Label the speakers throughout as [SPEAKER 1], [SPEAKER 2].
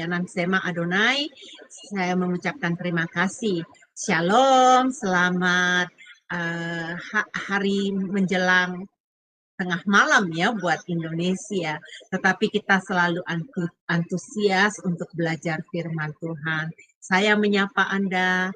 [SPEAKER 1] pelayanan Sema Adonai. Saya mengucapkan terima kasih. Shalom, selamat hari menjelang tengah malam ya buat Indonesia. Tetapi kita selalu antusias untuk belajar firman Tuhan. Saya menyapa Anda,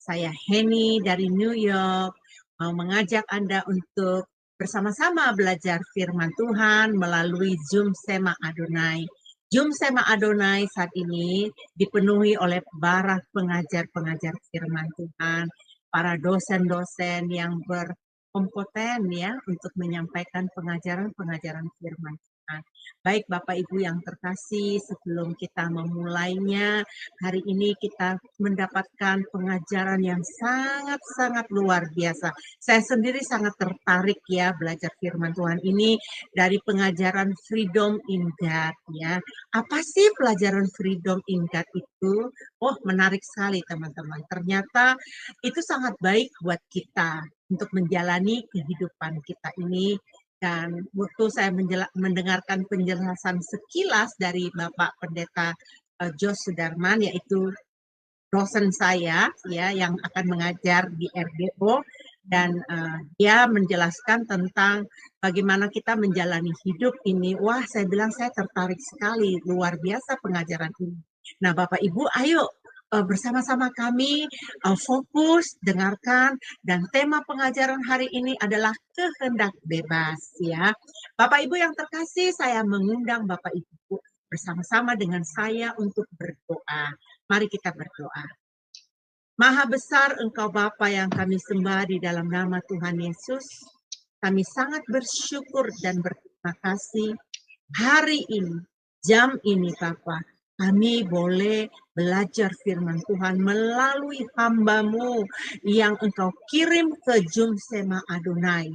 [SPEAKER 1] saya Henny dari New York, mau mengajak Anda untuk bersama-sama belajar firman Tuhan melalui Zoom Sema Adonai. Zoom Sema Adonai saat ini dipenuhi oleh para pengajar-pengajar firman Tuhan, para dosen-dosen yang berkompeten ya untuk menyampaikan pengajaran-pengajaran firman Tuhan. Baik Bapak Ibu yang terkasih, sebelum kita memulainya, hari ini kita mendapatkan pengajaran yang sangat-sangat luar biasa. Saya sendiri sangat tertarik ya belajar firman Tuhan ini dari pengajaran Freedom in God ya. Apa sih pelajaran Freedom in God itu? Oh, menarik sekali teman-teman. Ternyata itu sangat baik buat kita untuk menjalani kehidupan kita ini. Dan waktu saya mendengarkan penjelasan sekilas dari Bapak Pendeta Jos Sudarman, yaitu dosen saya ya yang akan mengajar di RDO, dan dia menjelaskan tentang bagaimana kita menjalani hidup ini. Wah, saya bilang saya tertarik sekali, luar biasa pengajaran ini. Nah, Bapak Ibu, ayo bersama-sama kami fokus, dengarkan, dan tema pengajaran hari ini adalah kehendak bebas ya. Bapak Ibu yang terkasih, saya mengundang Bapak Ibu bersama-sama dengan saya untuk berdoa. Mari kita berdoa. Maha besar Engkau Bapa yang kami sembah di dalam nama Tuhan Yesus. Kami sangat bersyukur dan berterima kasih hari ini, jam ini Bapa, kami boleh belajar firman Tuhan melalui hamba-Mu yang Engkau kirim ke Zoom Sema Adonai.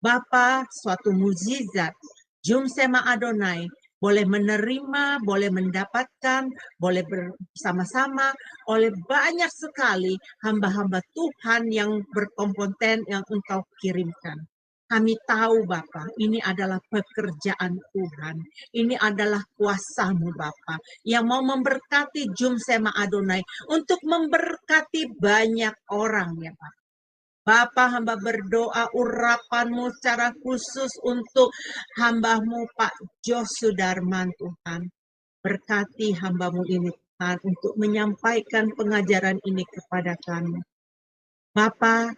[SPEAKER 1] Bapa, suatu mukjizat, Zoom Sema Adonai boleh menerima, boleh mendapatkan, boleh bersama-sama oleh banyak sekali hamba-hamba Tuhan yang berkompeten yang Engkau kirimkan. Kami tahu Bapa, ini adalah pekerjaan Tuhan. Ini adalah kuasa-Mu Bapa, yang mau memberkati Zoom Sema Adonai untuk memberkati banyak orang ya Bapa. Bapa, hamba berdoa urapan-Mu secara khusus untuk hamba-Mu Pak Jos Sudarman Tuhan. Berkati hamba-Mu ini Tuhan untuk menyampaikan pengajaran ini kepada kami. Bapa,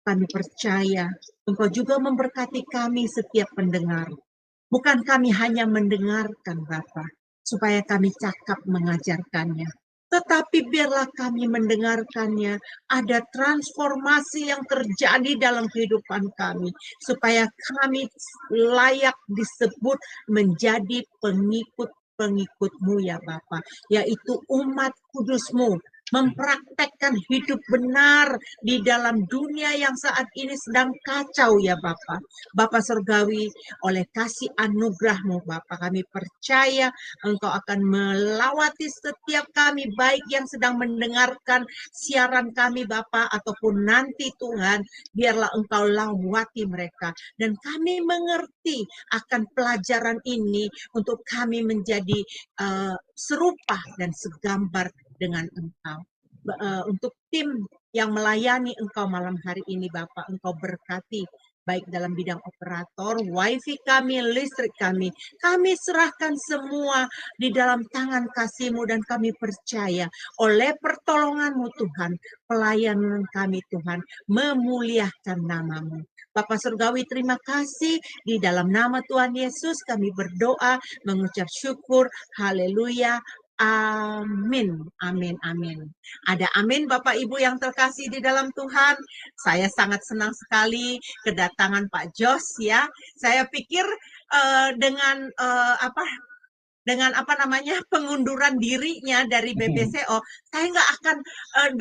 [SPEAKER 1] kami percaya Engkau juga memberkati kami setiap pendengar. Bukan kami hanya mendengarkan Bapa, supaya kami cakap mengajarkannya. Tetapi biarlah kami mendengarkannya, ada transformasi yang terjadi dalam kehidupan kami, supaya kami layak disebut menjadi pengikut-pengikut-Mu ya Bapa, yaitu umat kudus-Mu, mempraktekkan hidup benar di dalam dunia yang saat ini sedang kacau ya Bapa. Bapa Surgawi, oleh kasih anugerah-Mu Bapa, kami percaya Engkau akan melawati setiap kami, baik yang sedang mendengarkan siaran kami Bapa, ataupun nanti Tuhan, biarlah Engkau lawati mereka, dan kami mengerti akan pelajaran ini untuk kami menjadi serupa dan segambar dengan Engkau. Untuk tim yang melayani Engkau malam hari ini Bapak, Engkau berkati baik dalam bidang operator, wifi kami, listrik kami serahkan semua di dalam tangan kasih-Mu, dan kami percaya oleh pertolongan-Mu Tuhan, pelayanan kami Tuhan memuliakan nama-Mu. Bapak Surgawi, terima kasih, di dalam nama Tuhan Yesus kami berdoa, mengucap syukur, haleluya, amin, amin, amin. Ada amin Bapak Ibu yang terkasih di dalam Tuhan. Saya sangat senang sekali kedatangan Pak Jos ya. Saya pikir dengan pengunduran dirinya dari BPCO, saya nggak akan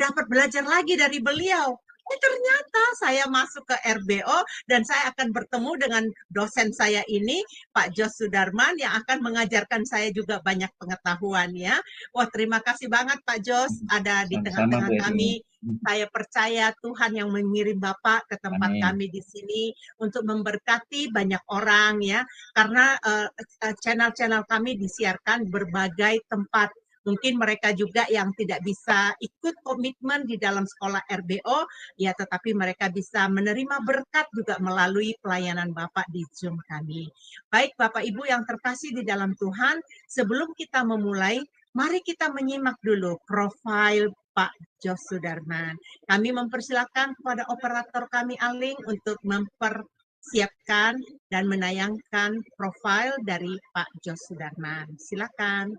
[SPEAKER 1] dapat belajar lagi dari beliau. Ternyata saya masuk ke RBO dan saya akan bertemu dengan dosen saya ini, Pak Jos Sudarman, yang akan mengajarkan saya juga banyak pengetahuan ya. Wah, terima kasih banget Pak Jos ada di tengah-tengah kami. Saya percaya Tuhan yang mengirim Bapak ke tempat kami di sini untuk memberkati banyak orang ya, karena channel-channel kami disiarkan berbagai tempat, Mungkin mereka juga yang tidak bisa ikut komitmen di dalam sekolah RBO, ya tetapi mereka bisa menerima berkat juga melalui pelayanan Bapak di Zoom kami. Baik Bapak Ibu yang terkasih di dalam Tuhan, sebelum kita memulai, mari kita menyimak dulu profil Pak Jos Sudarman. Kami mempersilakan kepada operator kami Aling untuk mempersiapkan dan menayangkan profil dari Pak Jos Sudarman. Silakan.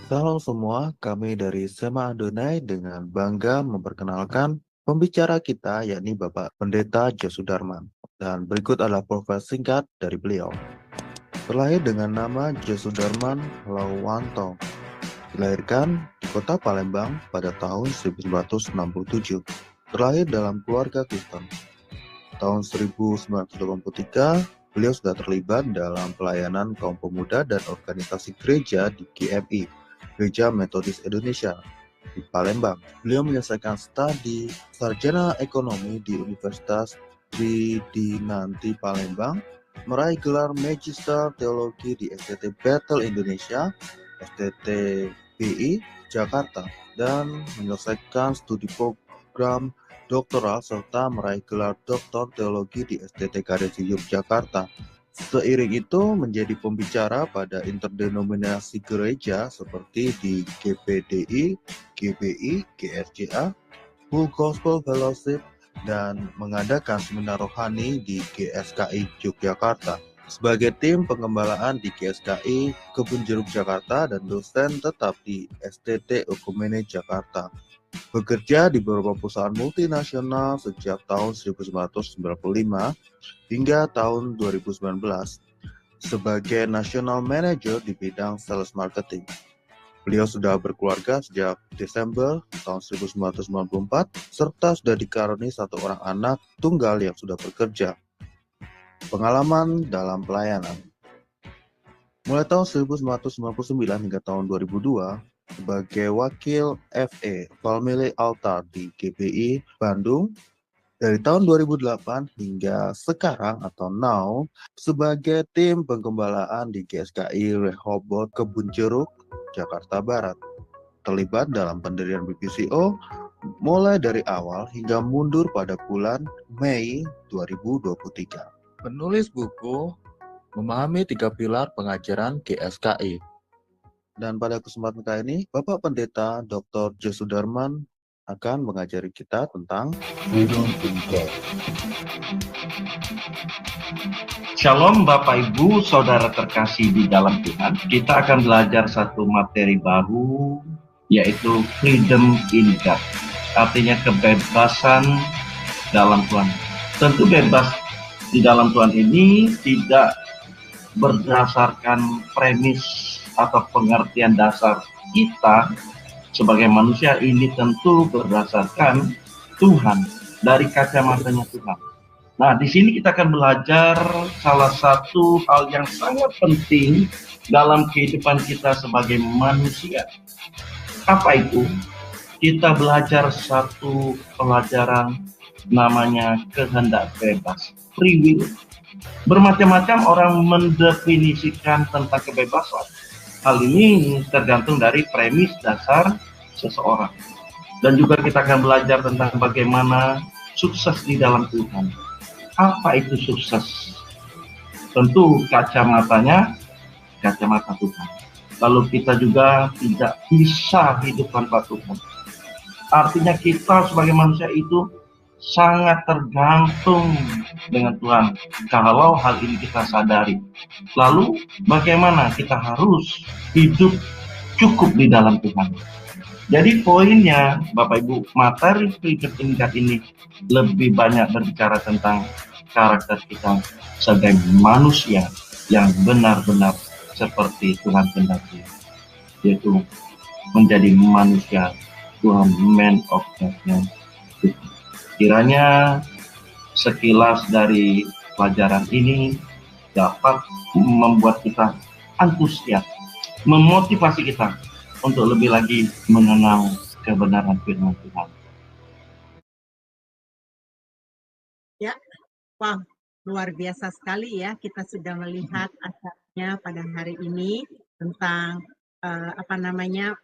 [SPEAKER 2] Salam semua, kami dari SMA Adonai dengan bangga memperkenalkan pembicara kita yakni Bapak Pendeta Jos Sudarman. Dan berikut adalah profil singkat dari beliau. Terlahir dengan nama Jos Sudarman Lawanto. Dilahirkan di kota Palembang pada tahun 1967. Terlahir dalam keluarga Kristen. Tahun 1983, beliau sudah terlibat dalam pelayanan kaum pemuda dan organisasi gereja di GMI. Gereja Metodis Indonesia di Palembang. Beliau menyelesaikan studi sarjana ekonomi di Universitas Tridinanti Palembang, meraih gelar Magister Teologi di STT Bethel Indonesia, STTBI Jakarta, dan menyelesaikan studi program doktoral serta meraih gelar Doktor Teologi di STT Karesi Yogyakarta. Seiring itu menjadi pembicara pada interdenominasi gereja seperti di GPDI, GBI, GRJA, Full Gospel Fellowship, dan mengadakan seminar rohani di GSKI Yogyakarta. Sebagai tim pengembalaan di GSKI Kebun Jeruk Jakarta dan dosen tetap di STT Okumene Jakarta. Bekerja di beberapa perusahaan multinasional sejak tahun 1995 hingga tahun 2019 sebagai National Manager di bidang Sales Marketing. Beliau sudah berkeluarga sejak Desember tahun 1994 serta sudah dikaruniai satu orang anak tunggal yang sudah bekerja. Pengalaman dalam pelayanan. Mulai tahun 1999 hingga tahun 2002, sebagai wakil FE Family Altar di GBI Bandung, dari tahun 2008 hingga sekarang atau now sebagai tim penggembalaan di GSKI Rehoboth Kebun Jeruk, Jakarta Barat. Terlibat dalam pendirian BPCO mulai dari awal hingga mundur pada bulan Mei 2023. Penulis buku Memahami 3 Pilar Pengajaran GSKI. Dan pada kesempatan kali ini, Bapak Pendeta Dr. Jos Sudarman akan mengajari kita tentang Freedom in God.
[SPEAKER 3] Shalom Bapak Ibu, Saudara terkasih di dalam Tuhan. Kita akan belajar satu materi baru, yaitu Freedom in God. Artinya kebebasan dalam Tuhan. Tentu bebas di dalam Tuhan ini tidak berdasarkan premis atau pengertian dasar kita sebagai manusia, ini tentu berdasarkan Tuhan, dari kacamatanya Tuhan. Nah, di sini kita akan belajar salah satu hal yang sangat penting dalam kehidupan kita sebagai manusia. Apa itu? Kita belajar satu pelajaran namanya kehendak bebas, free will. Bermacam-macam orang mendefinisikan tentang kebebasan. Hal ini tergantung dari premis dasar seseorang. Dan juga kita akan belajar tentang bagaimana sukses di dalam Tuhan. Apa itu sukses? Tentu kacamatanya, kacamata Tuhan. Lalu kita juga tidak bisa hidup tanpa Tuhan. Artinya kita sebagai manusia itu sangat tergantung dengan Tuhan. Kalau hal ini kita sadari, lalu bagaimana kita harus hidup cukup di dalam Tuhan. Jadi poinnya, Bapak Ibu, materi Freedom in God ini lebih banyak berbicara tentang karakter kita sebagai manusia yang benar-benar seperti Tuhan kehendaki, yaitu menjadi manusia Tuhan, man of God. Kiranya sekilas dari pelajaran ini dapat membuat kita antusias, memotivasi kita untuk lebih lagi mengenal kebenaran firman Tuhan.
[SPEAKER 1] Ya, wah, luar biasa sekali ya. Kita sudah melihat acaranya pada hari ini tentang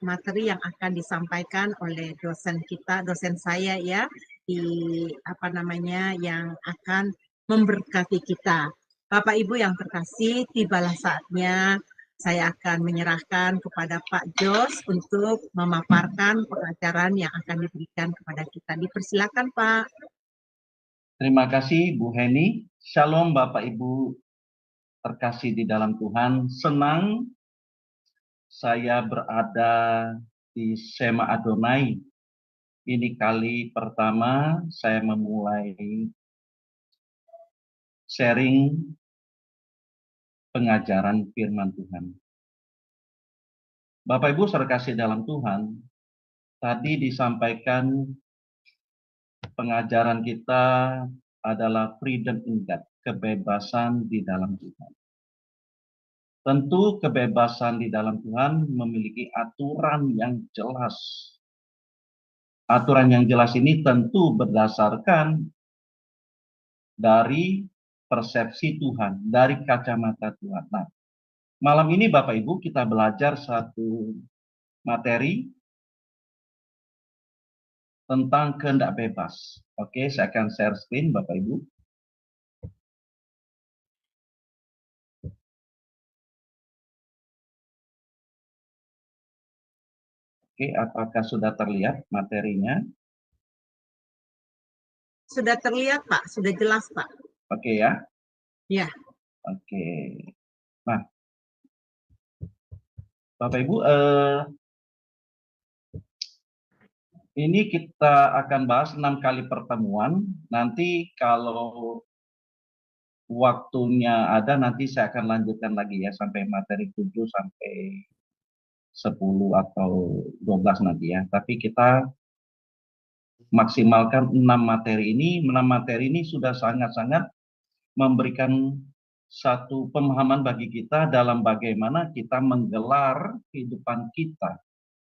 [SPEAKER 1] materi yang akan disampaikan oleh dosen kita, dosen saya ya, yang akan memberkati kita. Bapak Ibu yang terkasih, tibalah saatnya saya akan menyerahkan kepada Pak Jos untuk memaparkan pengajaran yang akan diberikan kepada kita. Dipersilakan, Pak.
[SPEAKER 3] Terima kasih Bu Heni. Shalom Bapak Ibu terkasih di dalam Tuhan. Senang saya berada di Sema Adonai. Ini kali pertama saya memulai sharing pengajaran firman Tuhan. Bapak Ibu terkasih dalam Tuhan, tadi disampaikan pengajaran kita adalah freedom in God, kebebasan di dalam Tuhan. Tentu kebebasan di dalam Tuhan memiliki aturan yang jelas. Aturan yang jelas ini tentu berdasarkan dari persepsi Tuhan, dari kacamata Tuhan. Nah, malam ini Bapak Ibu kita belajar satu materi tentang kehendak bebas. Oke, saya akan share screen Bapak Ibu. Oke, apakah sudah terlihat materinya?
[SPEAKER 1] Sudah terlihat, Pak. Sudah jelas, Pak.
[SPEAKER 3] Oke ya.
[SPEAKER 1] Ya.
[SPEAKER 3] Oke. Nah, Bapak Ibu, ini kita akan bahas 6 kali pertemuan. Nanti kalau waktunya ada, nanti saya akan lanjutkan lagi ya sampai materi 7 sampai 10 atau 12 nanti ya. Tapi kita maksimalkan 6 materi ini. 6 materi ini sudah sangat-sangat memberikan satu pemahaman bagi kita dalam bagaimana kita menggelar kehidupan kita.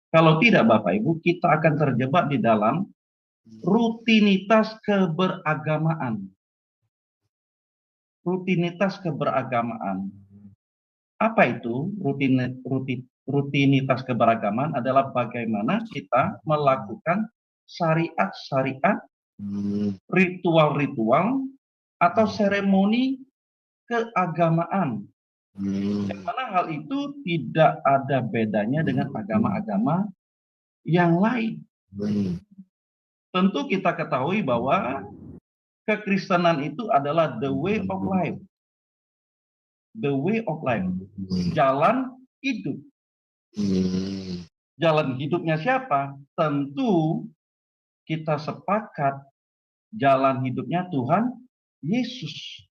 [SPEAKER 3] Kalau tidak Bapak Ibu, kita akan terjebak di dalam rutinitas keberagamaan. Rutinitas keberagamaan. Apa itu rutinitas keberagamaan? Adalah bagaimana kita melakukan syariat-syariat, ritual-ritual, atau seremoni keagamaan. Yang mana hal itu tidak ada bedanya dengan agama-agama yang lain. Tentu kita ketahui bahwa kekristenan itu adalah the way of life. The way of life. Jalan hidup. Jalan hidupnya siapa? Tentu kita sepakat jalan hidupnya Tuhan Yesus.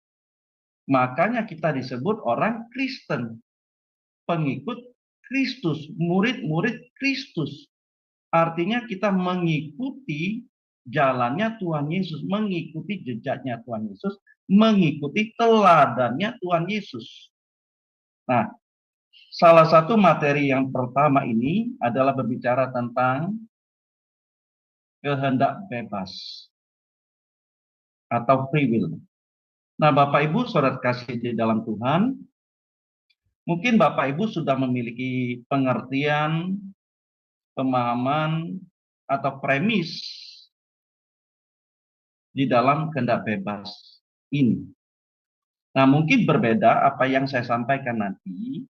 [SPEAKER 3] Makanya kita disebut orang Kristen. Pengikut Kristus, murid-murid Kristus. Artinya kita mengikuti jalannya Tuhan Yesus, mengikuti jejaknya Tuhan Yesus, mengikuti teladannya Tuhan Yesus. Nah, salah satu materi yang pertama ini adalah berbicara tentang kehendak bebas atau free will. Nah, Bapak Ibu saudara kasih di dalam Tuhan, mungkin Bapak Ibu sudah memiliki pengertian, pemahaman, atau premis di dalam kehendak bebas ini. Nah, mungkin berbeda apa yang saya sampaikan nanti,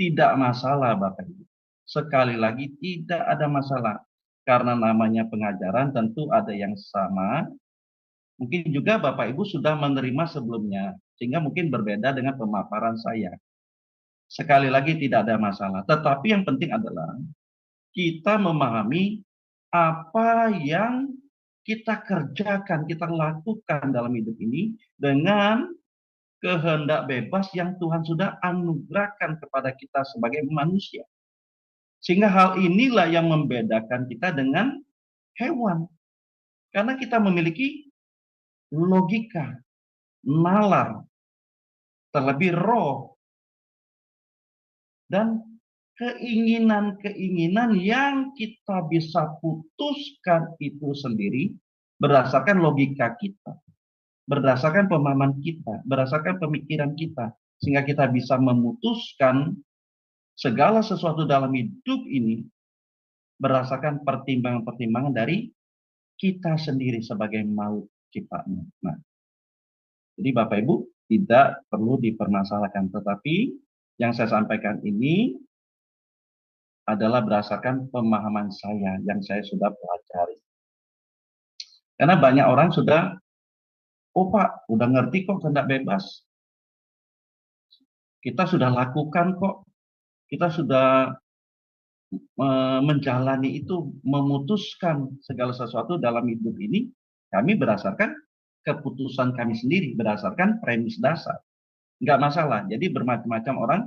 [SPEAKER 3] tidak masalah Bapak Ibu. Sekali lagi tidak ada masalah. Karena namanya pengajaran tentu ada yang sama. Mungkin juga Bapak Ibu sudah menerima sebelumnya, sehingga mungkin berbeda dengan pemaparan saya. Sekali lagi tidak ada masalah. Tetapi yang penting adalah kita memahami apa yang kita kerjakan, kita lakukan dalam hidup ini dengan kehendak bebas yang Tuhan sudah anugerahkan kepada kita sebagai manusia. Sehingga hal inilah yang membedakan kita dengan hewan. Karena kita memiliki logika, nalar, terlebih roh. dan keinginan-keinginan yang kita bisa putuskan itu sendiri berdasarkan logika kita, berdasarkan pemahaman kita, berdasarkan pemikiran kita, sehingga kita bisa memutuskan segala sesuatu dalam hidup ini berdasarkan pertimbangan-pertimbangan dari kita sendiri sebagai makhluk ciptaan. Nah, jadi Bapak Ibu tidak perlu dipermasalahkan, tetapi yang saya sampaikan ini adalah berdasarkan pemahaman saya yang saya sudah pelajari. Karena banyak orang sudah, oh Pak, udah ngerti kok kehendak bebas. Kita sudah lakukan kok. Kita sudah menjalani itu, memutuskan segala sesuatu dalam hidup ini, kami berdasarkan keputusan kami sendiri, berdasarkan premis dasar. Nggak masalah. Jadi bermacam-macam orang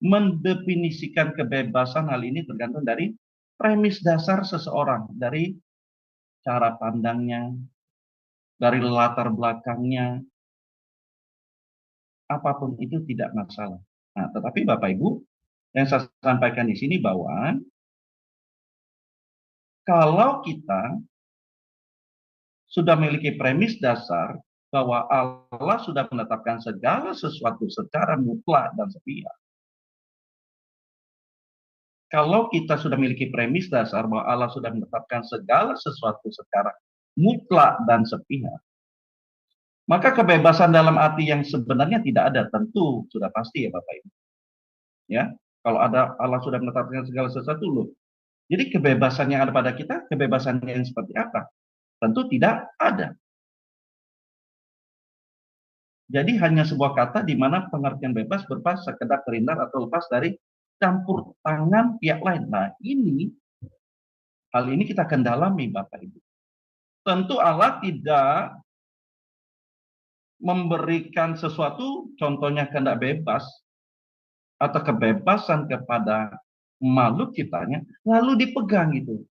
[SPEAKER 3] mendefinisikan kebebasan, hal ini tergantung dari premis dasar seseorang, dari cara pandangnya, dari latar belakangnya, apapun itu tidak masalah. Nah, tetapi Bapak Ibu, yang saya sampaikan di sini bahwa kalau kita sudah memiliki premis dasar bahwa Allah sudah menetapkan segala sesuatu secara mutlak dan sepihak, kalau kita sudah memiliki premis dasar bahwa Allah sudah menetapkan segala sesuatu secara mutlak dan sepihak, maka kebebasan dalam arti yang sebenarnya tidak ada, tentu sudah pasti ya Bapak Ibu. Ya, kalau ada Allah sudah menetapkan segala sesuatu loh. Jadi kebebasan yang ada pada kita, kebebasan yang seperti apa? Tentu tidak ada. Jadi hanya sebuah kata di mana pengertian bebas berupa sekedar terhindar atau lepas dari campur tangan pihak lain. Nah, hal ini kita akan dalami Bapak Ibu. Tentu Allah tidak memberikan sesuatu, contohnya kehendak bebas atau kebebasan kepada makhluk ciptanya, lalu dipegang gitu.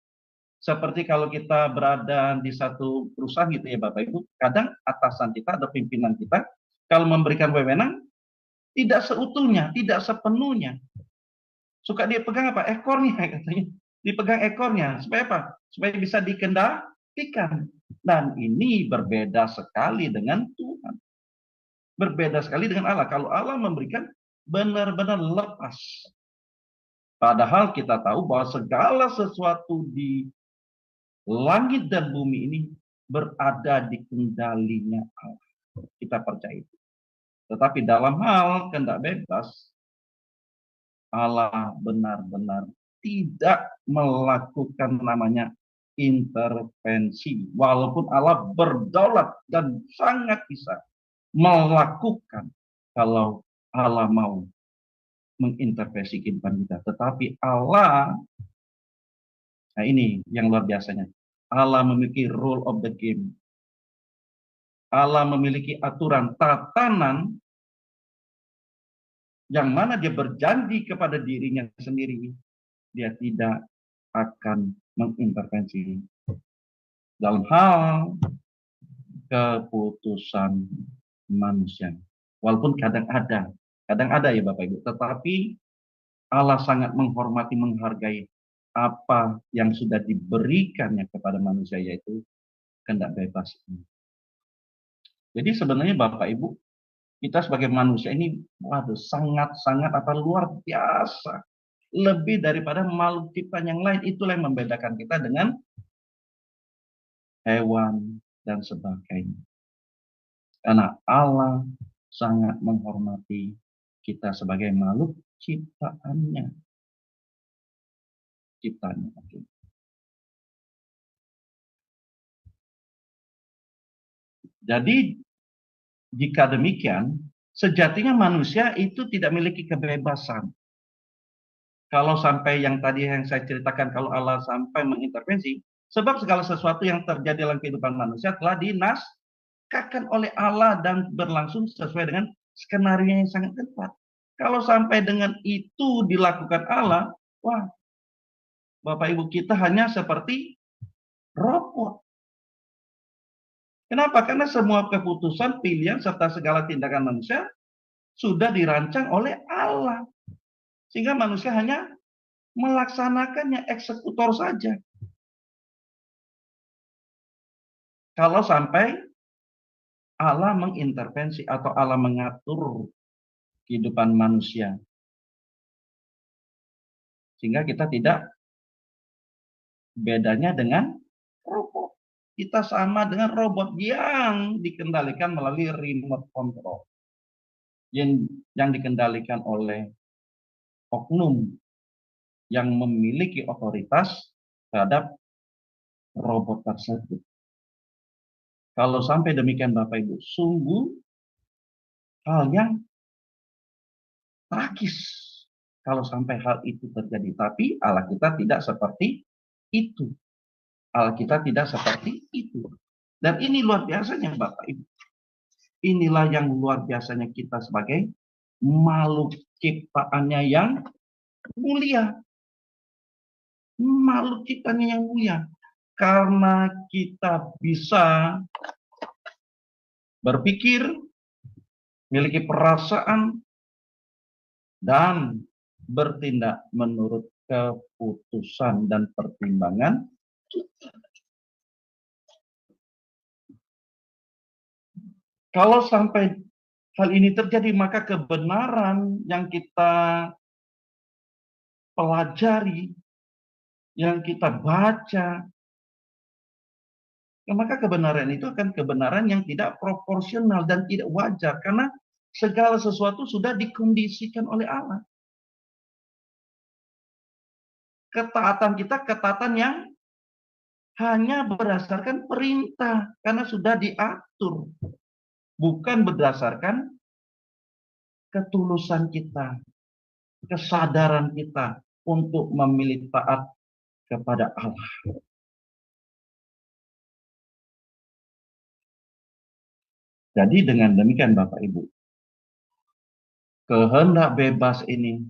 [SPEAKER 3] Seperti kalau kita berada di satu perusahaan gitu ya Bapak Ibu, kadang atasan kita atau pimpinan kita kalau memberikan wewenang tidak seutuhnya, tidak sepenuhnya. Suka dia pegang apa? Ekornya katanya. Dipegang ekornya. Supaya apa? Supaya bisa dikendalikan. Dan ini berbeda sekali dengan Tuhan. Berbeda sekali dengan Allah. Kalau Allah memberikan benar-benar lepas. Padahal kita tahu bahwa segala sesuatu di langit dan bumi ini berada di kendalinya Allah. Kita percaya itu. Tetapi dalam hal kehendak bebas, Allah benar-benar tidak melakukan namanya intervensi. Walaupun Allah berdaulat dan sangat bisa melakukan kalau Allah mau mengintervensi kehidupan kita. Tetapi Allah, nah ini yang luar biasanya, Allah memiliki rule of the game. Allah memiliki aturan tatanan yang mana dia berjanji kepada dirinya sendiri, dia tidak akan mengintervensi dalam hal keputusan manusia. Walaupun kadang ada ya Bapak Ibu, tetapi Allah sangat menghormati, menghargai apa yang sudah diberikannya kepada manusia, yaitu kehendak bebas ini. Jadi sebenarnya Bapak Ibu, kita sebagai manusia ini, waduh, sangat-sangat luar biasa. Lebih daripada makhluk ciptaan yang lain. Itulah yang membedakan kita dengan hewan dan sebagainya. Karena Allah sangat menghormati kita sebagai makhluk ciptaannya. Jadi jika demikian, sejatinya manusia itu tidak memiliki kebebasan. Kalau sampai yang tadi yang saya ceritakan, kalau Allah sampai mengintervensi, sebab segala sesuatu yang terjadi dalam kehidupan manusia telah dinaskahkan oleh Allah dan berlangsung sesuai dengan skenario yang sangat tepat. Kalau sampai dengan itu dilakukan Allah, wah, Bapak Ibu, kita hanya seperti robot. Kenapa? Karena semua keputusan, pilihan, serta segala tindakan manusia sudah dirancang oleh Allah. Sehingga manusia hanya melaksanakannya, eksekutor saja. Kalau sampai Allah mengintervensi atau Allah mengatur kehidupan manusia. Sehingga kita tidak bedanya dengan robot. Kita sama dengan robot yang dikendalikan melalui remote control. Yang dikendalikan oleh oknum yang memiliki otoritas terhadap robot tersebut. Kalau sampai demikian Bapak Ibu, sungguh hal yang tragis kalau sampai hal itu terjadi. Tapi Allah kita tidak seperti itu. Allah kita tidak seperti itu. Dan ini luar biasanya Bapak Ibu. Inilah yang luar biasanya kita sebagai makhluk ciptaannya yang mulia. Makhluk ciptaannya yang mulia. Karena kita bisa berpikir, memiliki perasaan, dan bertindak menurut keputusan dan pertimbangan kita. Kalau sampai hal ini terjadi, maka kebenaran yang kita pelajari, yang kita baca, maka kebenaran itu akan kebenaran yang tidak proporsional dan tidak wajar. Karena segala sesuatu sudah dikondisikan oleh Allah. Ketaatan kita, ketaatan yang hanya berdasarkan perintah. Karena sudah diatur. Bukan berdasarkan ketulusan kita, kesadaran kita untuk memilih taat kepada Allah. Jadi dengan demikian Bapak Ibu, kehendak bebas ini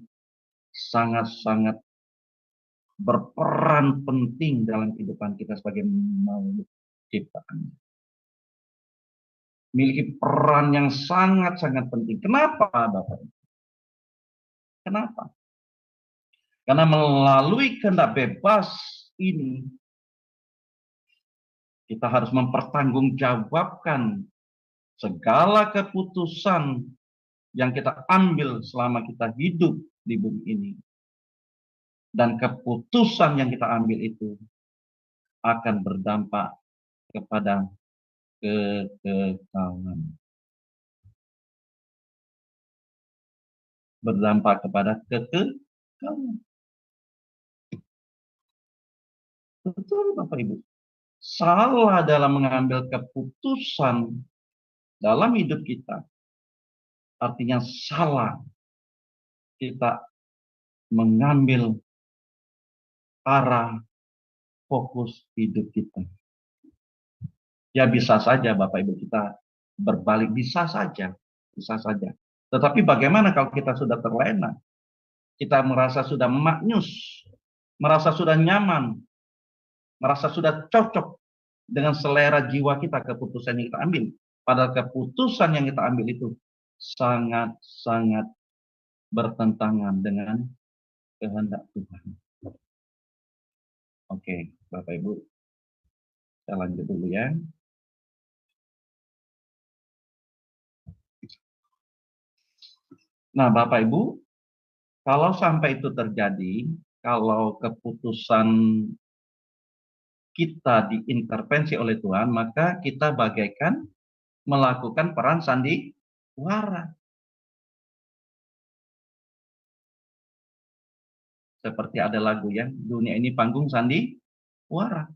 [SPEAKER 3] sangat-sangat berperan penting dalam kehidupan kita sebagai makhluk ciptaan. Memiliki peran yang sangat-sangat penting. Kenapa Bapak Ibu? Kenapa? Karena melalui kehendak bebas ini, kita harus mempertanggungjawabkan segala keputusan yang kita ambil selama kita hidup di bumi ini. Dan keputusan yang kita ambil itu akan berdampak kepada kekekalan. Berdampak kepada kekekalan. Betul Bapak Ibu. Salah dalam mengambil keputusan dalam hidup kita, artinya salah kita mengambil arah fokus hidup kita. Ya bisa saja Bapak Ibu kita berbalik, bisa saja. Tetapi bagaimana kalau kita sudah terlena, kita merasa sudah maknyus, merasa sudah nyaman, merasa sudah cocok dengan selera jiwa kita, keputusan yang kita ambil. Padahal keputusan yang kita ambil itu sangat-sangat bertentangan dengan kehendak Tuhan. Oke, Bapak Ibu, kita lanjut dulu ya. Nah, Bapak Ibu, kalau sampai itu terjadi, kalau keputusan kita diintervensi oleh Tuhan, maka kita bagaikan melakukan peran sandiwara. Seperti ada lagu ya, dunia ini panggung sandiwara.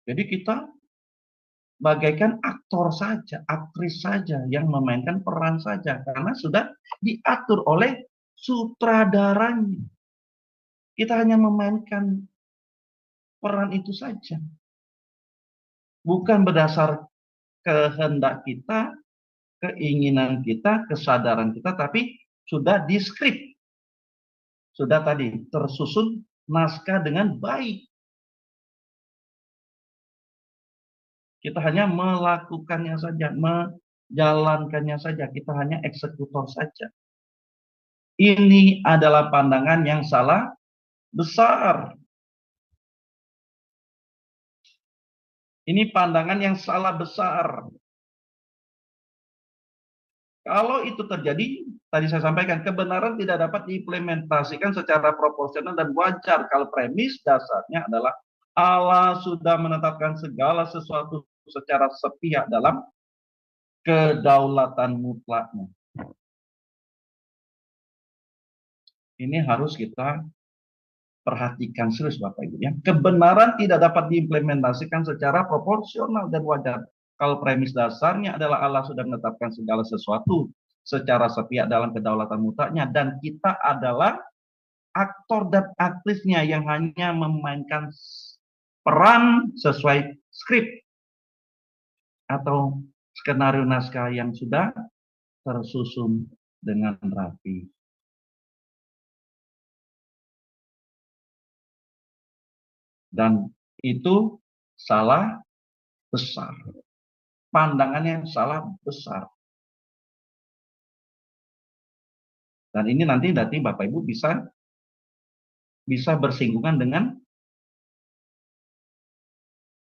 [SPEAKER 3] Jadi kita bagaikan aktor saja, aktris saja yang memainkan peran saja. Karena sudah diatur oleh sutradaranya. Kita hanya memainkan peran itu saja. Bukan berdasar kehendak kita, keinginan kita, kesadaran kita, tapi sudah diskrip. Sudah tadi tersusun naskah dengan baik. Kita hanya melakukannya saja, menjalankannya saja. Kita hanya eksekutor saja. Ini adalah pandangan yang salah besar. Ini pandangan yang salah besar. Kalau itu terjadi, tadi saya sampaikan, kebenaran tidak dapat diimplementasikan secara proporsional dan wajar kalau premis dasarnya adalah Allah sudah menetapkan segala sesuatu secara sepihak dalam kedaulatan mutlaknya. Ini harus kita perhatikan serius Bapak Ibu ya. Kebenaran tidak dapat diimplementasikan secara proporsional dan wajar kalau premis dasarnya adalah Allah sudah menetapkan segala sesuatu secara sepihak dalam kedaulatan mutlaknya dan kita adalah aktor dan aktrisnya yang hanya memainkan peran sesuai skrip atau skenario naskah yang sudah tersusun dengan rapi. Dan itu salah besar. Pandangannya salah besar. Dan ini nanti Bapak Ibu bisa bersinggungan dengan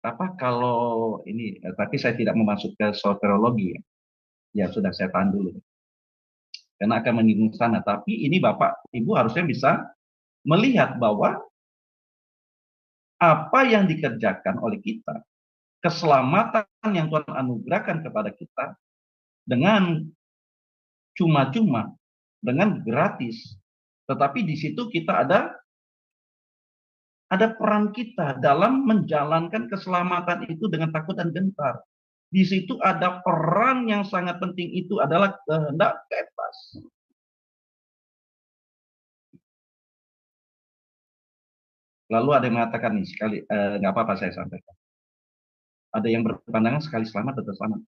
[SPEAKER 3] apa kalau ini, tapi saya tidak memasuk ke soteriologi ya. Ya sudah saya tahan dulu. Karena akan menyinggung sana. Tapi ini Bapak Ibu harusnya bisa melihat bahwa apa yang dikerjakan oleh kita, keselamatan yang Tuhan anugerahkan kepada kita dengan cuma-cuma, dengan gratis. Tetapi di situ kita ada peran kita dalam menjalankan keselamatan itu dengan takut dan gentar. Di situ ada peran yang sangat penting, itu adalah kehendak bebas. Lalu ada yang mengatakan nih, sekali nggak apa-apa saya sampaikan. Ada yang berpandangan sekali selamat tetap selamat,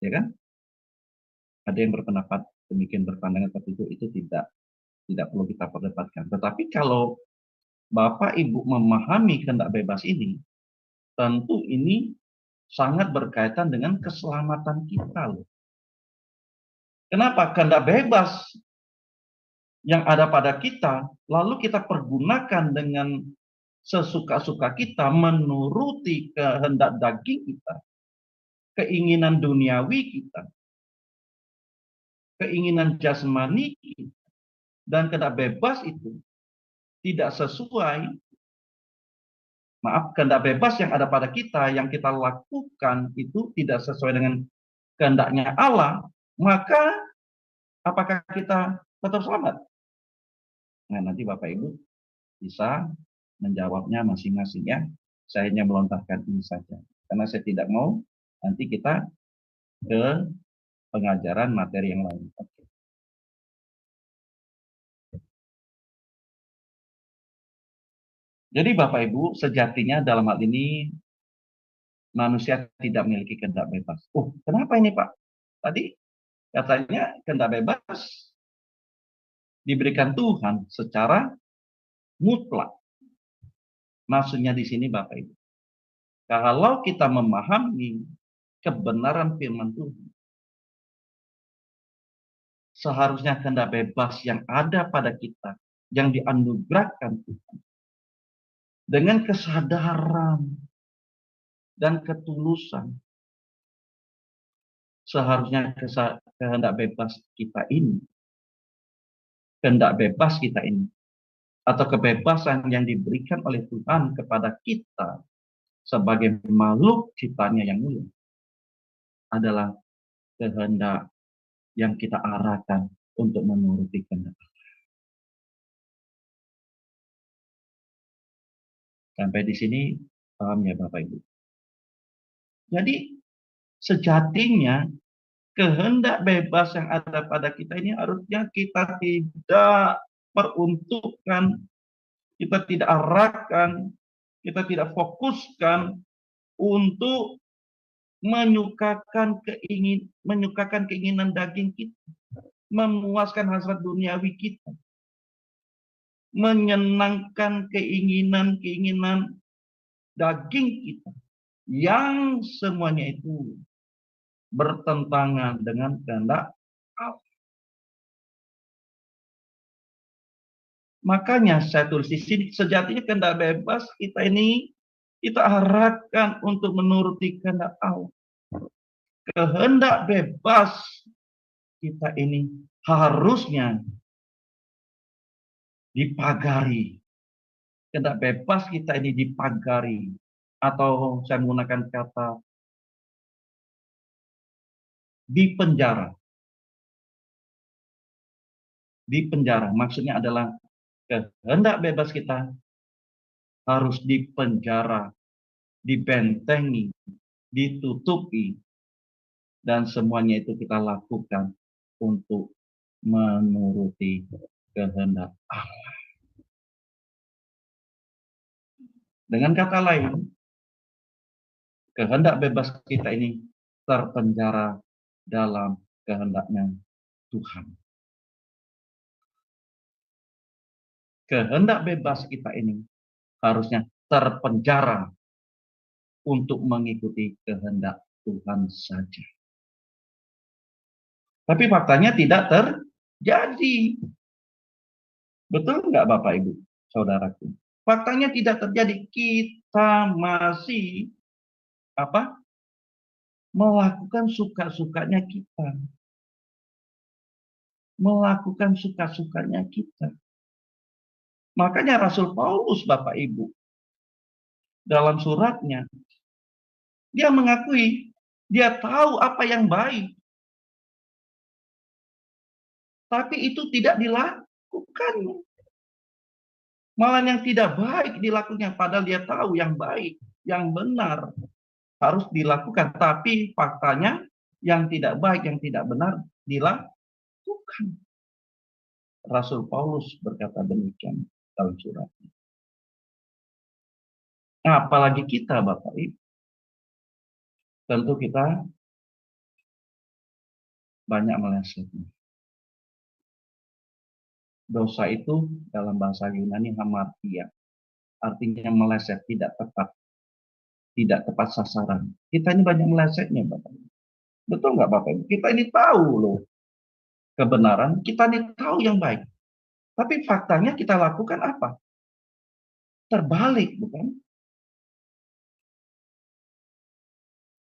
[SPEAKER 3] ya kan? Ada yang berpendapat demikian, berpandangan seperti itu tidak perlu kita perdebatkan. Tetapi kalau Bapak Ibu memahami kehendak bebas ini, tentu ini sangat berkaitan dengan keselamatan kita loh. Kenapa? Kehendak bebas yang ada pada kita, lalu kita pergunakan dengan sesuka-suka kita, menuruti kehendak daging kita, keinginan duniawi kita, keinginan jasmani kita, dan kehendak bebas itu tidak sesuai, kehendak bebas yang ada pada kita, yang kita lakukan itu tidak sesuai dengan kehendaknya Allah, maka apakah kita tetap selamat? Nah, nanti Bapak Ibu bisa menjawabnya masing-masing ya. Saya hanya melontarkan ini saja. Karena saya tidak mau nanti kita ke pengajaran materi yang lain. Oke. Jadi Bapak Ibu, sejatinya dalam hal ini manusia tidak memiliki kehendak bebas. Kenapa ini Pak? Tadi katanya kehendak bebas diberikan Tuhan secara mutlak. Maksudnya di sini Bapak Ibu, kalau kita memahami kebenaran firman Tuhan, seharusnya kehendak bebas yang ada pada kita, yang dianugerahkan Tuhan, dengan kesadaran dan ketulusan, seharusnya kehendak bebas kita ini, atau kebebasan yang diberikan oleh Tuhan kepada kita sebagai makhluk ciptaannya yang mulia, adalah kehendak yang kita arahkan untuk menuruti kehendak. Sampai di sini paham ya Bapak Ibu? Jadi sejatinya kehendak bebas yang ada pada kita ini harusnya kita tidak peruntukkan, kita tidak arahkan, kita tidak fokuskan untuk menyukakan keinginan daging kita, memuaskan hasrat duniawi kita, menyenangkan keinginan daging kita, yang semuanya itu bertentangan dengan kehendak Allah. Makanya saya tulis di sini, sejatinya kehendak bebas kita ini kita arahkan untuk menuruti kehendak Allah. Kehendak bebas kita ini harusnya dipagari. Kehendak bebas kita ini dipagari. Atau saya menggunakan kata dipenjara. Dipenjara maksudnya adalah kehendak bebas kita harus dipenjara, dibentengi, ditutupi, dan semuanya itu kita lakukan untuk menuruti kehendak Allah. Dengan kata lain, kehendak bebas kita ini terpenjara dalam kehendaknya Tuhan. Kehendak bebas kita ini harusnya terpenjara untuk mengikuti kehendak Tuhan saja. Tapi faktanya tidak terjadi. Betul nggak Bapak Ibu, Saudaraku? Faktanya tidak terjadi. Kita masih melakukan suka-sukanya kita. Melakukan suka-sukanya kita. Makanya Rasul Paulus, Bapak Ibu, dalam suratnya, dia mengakui, dia tahu apa yang baik. Tapi itu tidak dilakukan. Malah yang tidak baik dilakukan, padahal dia tahu yang baik, yang benar harus dilakukan. Tapi faktanya yang tidak baik, yang tidak benar dilakukan. Rasul Paulus berkata demikian dalam suratnya. Nah, apalagi kita Bapak Ibu. Tentu kita banyak melesetnya. Dosa itu dalam bahasa Yunani hamartia. Artinya meleset, tidak tepat sasaran. Kita ini banyak melesetnya Bapak Ibu. Betul nggak Bapak Ibu? Kita ini tahu loh kebenaran, kita ini tahu yang baik. Tapi faktanya kita lakukan apa? Terbalik, bukan?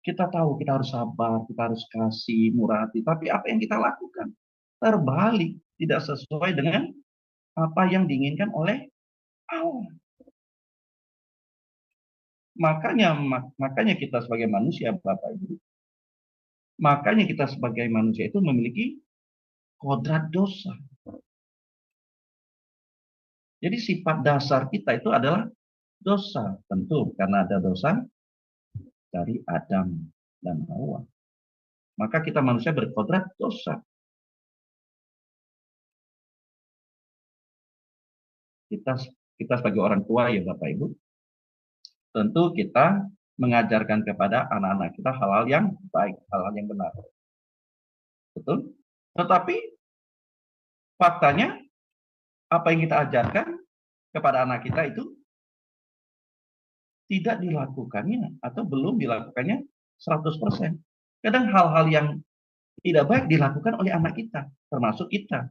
[SPEAKER 3] Kita tahu kita harus sabar, kita harus kasih, murah hati. Tapi apa yang kita lakukan? Terbalik, tidak sesuai dengan apa yang diinginkan oleh Allah. Makanya kita sebagai manusia, Bapak Ibu, makanya kita sebagai manusia itu memiliki kodrat dosa. Jadi sifat dasar kita itu adalah dosa. Tentu karena ada dosa dari Adam dan Hawa. Maka kita manusia berkodrat dosa. Kita sebagai orang tua ya Bapak Ibu, tentu kita mengajarkan kepada anak-anak kita hal-hal yang baik, hal-hal yang benar. Betul? Tetapi faktanya apa yang kita ajarkan kepada anak kita itu tidak dilakukannya atau belum dilakukannya 100%. Kadang hal-hal yang tidak baik dilakukan oleh anak kita, termasuk kita.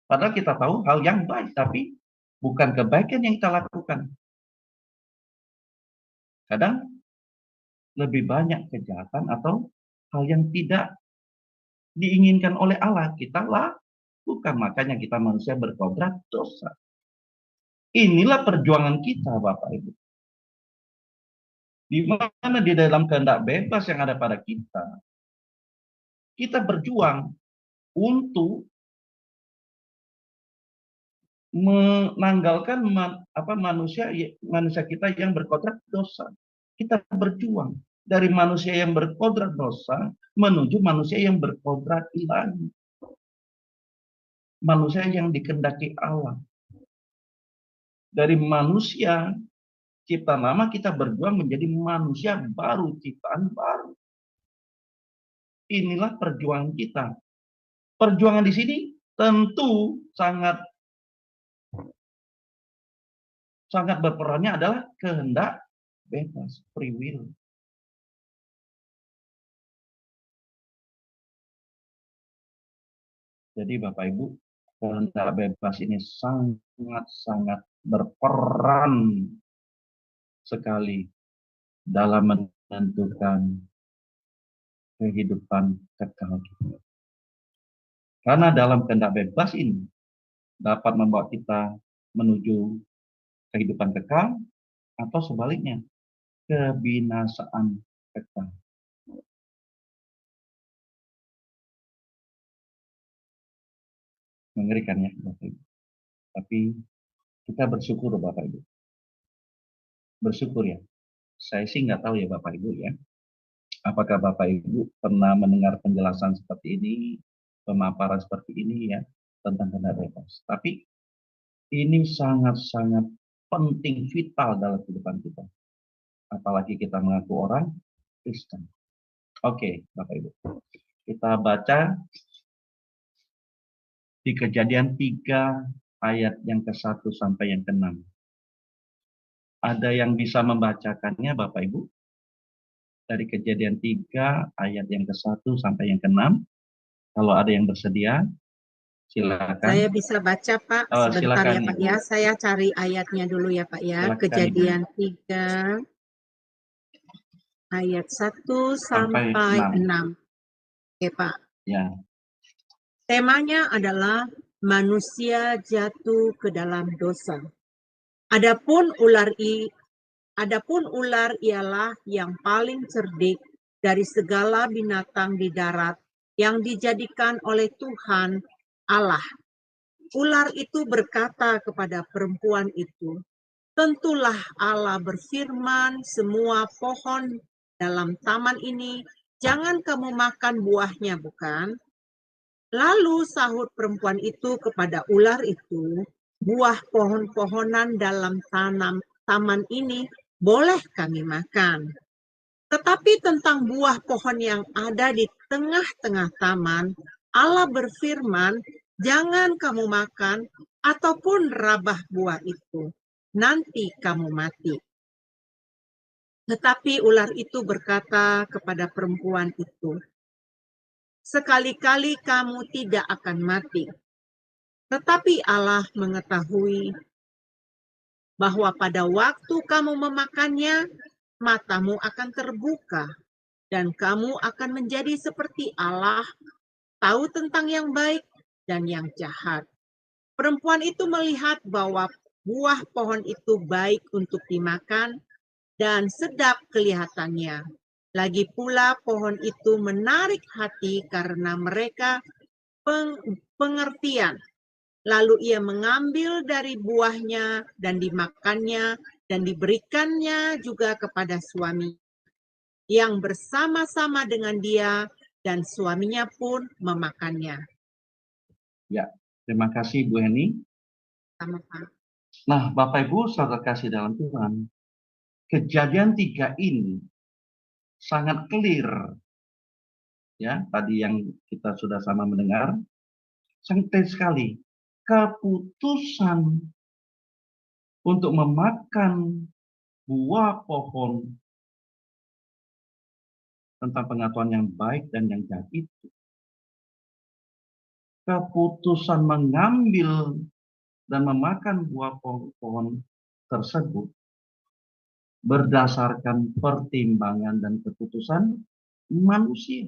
[SPEAKER 3] Padahal kita tahu hal yang baik, tapi bukan kebaikan yang kita lakukan. Kadang lebih banyak kejahatan atau hal yang tidak diinginkan oleh Allah kita lakukan. Makanya kita manusia berkodrat dosa. Inilah perjuangan kita Bapak Ibu. Di mana di dalam kehendak bebas yang ada pada kita, kita berjuang untuk menanggalkan manusia kita yang berkodrat dosa. Kita berjuang dari manusia yang berkodrat dosa menuju manusia yang berkodrat ilahi. Manusia yang dikehendaki Allah. Dari manusia ciptaan lama kita berjuang menjadi manusia baru, ciptaan baru. Inilah perjuangan kita. Perjuangan di sini tentu sangat berperannya adalah kehendak bebas, free will. Jadi Bapak Ibu, kehendak bebas ini sangat-sangat berperan sekali dalam menentukan kehidupan kekal kita. Karena dalam kehendak bebas ini dapat membawa kita menuju kehidupan kekal atau sebaliknya, kebinasaan kekal. Mengerikan ya Bapak Ibu. Tapi kita bersyukur Bapak Ibu. Bersyukur ya. Saya sih nggak tahu ya Bapak Ibu ya. Apakah Bapak Ibu pernah mendengar penjelasan seperti ini, pemaparan seperti ini ya, tentang kehendak bebas. Tapi ini sangat-sangat penting, vital dalam kehidupan kita. Apalagi kita mengaku orang Kristen. Oke, Bapak Ibu. Kita baca di Kejadian 3 ayat yang ke-1 sampai yang ke-6. Ada yang bisa membacakannya Bapak Ibu? Dari Kejadian 3 ayat yang ke-1 sampai yang ke-6. Kalau ada yang bersedia, silakan.
[SPEAKER 1] Saya bisa baca Pak, sebentar
[SPEAKER 3] silakan,
[SPEAKER 1] ya Pak
[SPEAKER 3] Ibu.
[SPEAKER 1] ya. Saya cari ayatnya dulu ya Pak ya.
[SPEAKER 3] Silakan,
[SPEAKER 1] Kejadian 3 ayat 1 sampai 6. Oke Pak.
[SPEAKER 3] Ya.
[SPEAKER 1] Temanya adalah manusia jatuh ke dalam dosa. Adapun ular ialah yang paling cerdik dari segala binatang di darat yang dijadikan oleh Tuhan Allah. Ular itu berkata kepada perempuan itu, "Tentulah Allah berfirman, semua pohon dalam taman ini jangan kamu makan buahnya, bukan?" Lalu sahut perempuan itu kepada ular itu, "Buah pohon-pohonan dalam taman ini boleh kami makan. Tetapi tentang buah pohon yang ada di tengah-tengah taman, Allah berfirman, jangan kamu makan ataupun rabah buah itu. Nanti kamu mati." Tetapi ular itu berkata kepada perempuan itu, "Sekali-kali kamu tidak akan mati." Tetapi Allah mengetahui bahwa pada waktu kamu memakannya, matamu akan terbuka, dan kamu akan menjadi seperti Allah, tahu tentang yang baik dan yang jahat. Perempuan itu melihat bahwa buah pohon itu baik untuk dimakan dan sedap kelihatannya. Lagi pula pohon itu menarik hati karena mereka pengertian. Lalu ia mengambil dari buahnya dan dimakannya dan diberikannya juga kepada suami yang bersama-sama dengan dia, dan suaminya pun memakannya.
[SPEAKER 3] Ya, terima kasih Bu Heni.
[SPEAKER 1] Sama-sama.
[SPEAKER 3] Nah, Bapak Ibu saudara kasih dalam Tuhan, Kejadian 3 ini sangat clear. Ya, tadi yang kita sudah sama mendengar, sangat clear sekali. Keputusan untuk memakan buah pohon tentang pengetahuan yang baik dan yang jahat itu, keputusan mengambil dan memakan buah pohon tersebut berdasarkan pertimbangan dan keputusan manusia.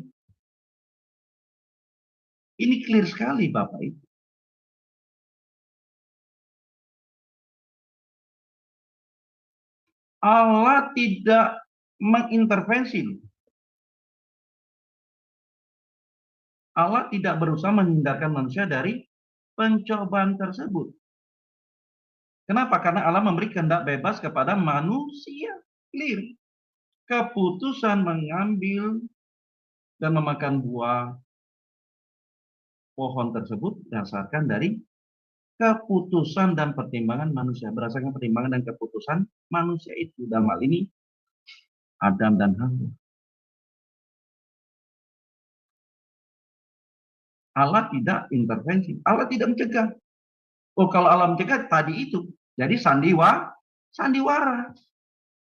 [SPEAKER 3] Ini clear sekali Bapak Ibu. Allah tidak mengintervensi. Allah tidak berusaha menghindarkan manusia dari pencobaan tersebut. Kenapa? Karena Allah memberi kehendak bebas kepada manusia. Clear. Keputusan mengambil dan memakan buah pohon tersebut berdasarkan dari keputusan dan pertimbangan manusia. Berdasarkan pertimbangan dan keputusan manusia itu. Dalam hal ini Adam dan Hawa. Allah tidak intervensi. Allah tidak mencegah. Oh, kalau Allah mencegah tadi itu. Jadi sandiwara.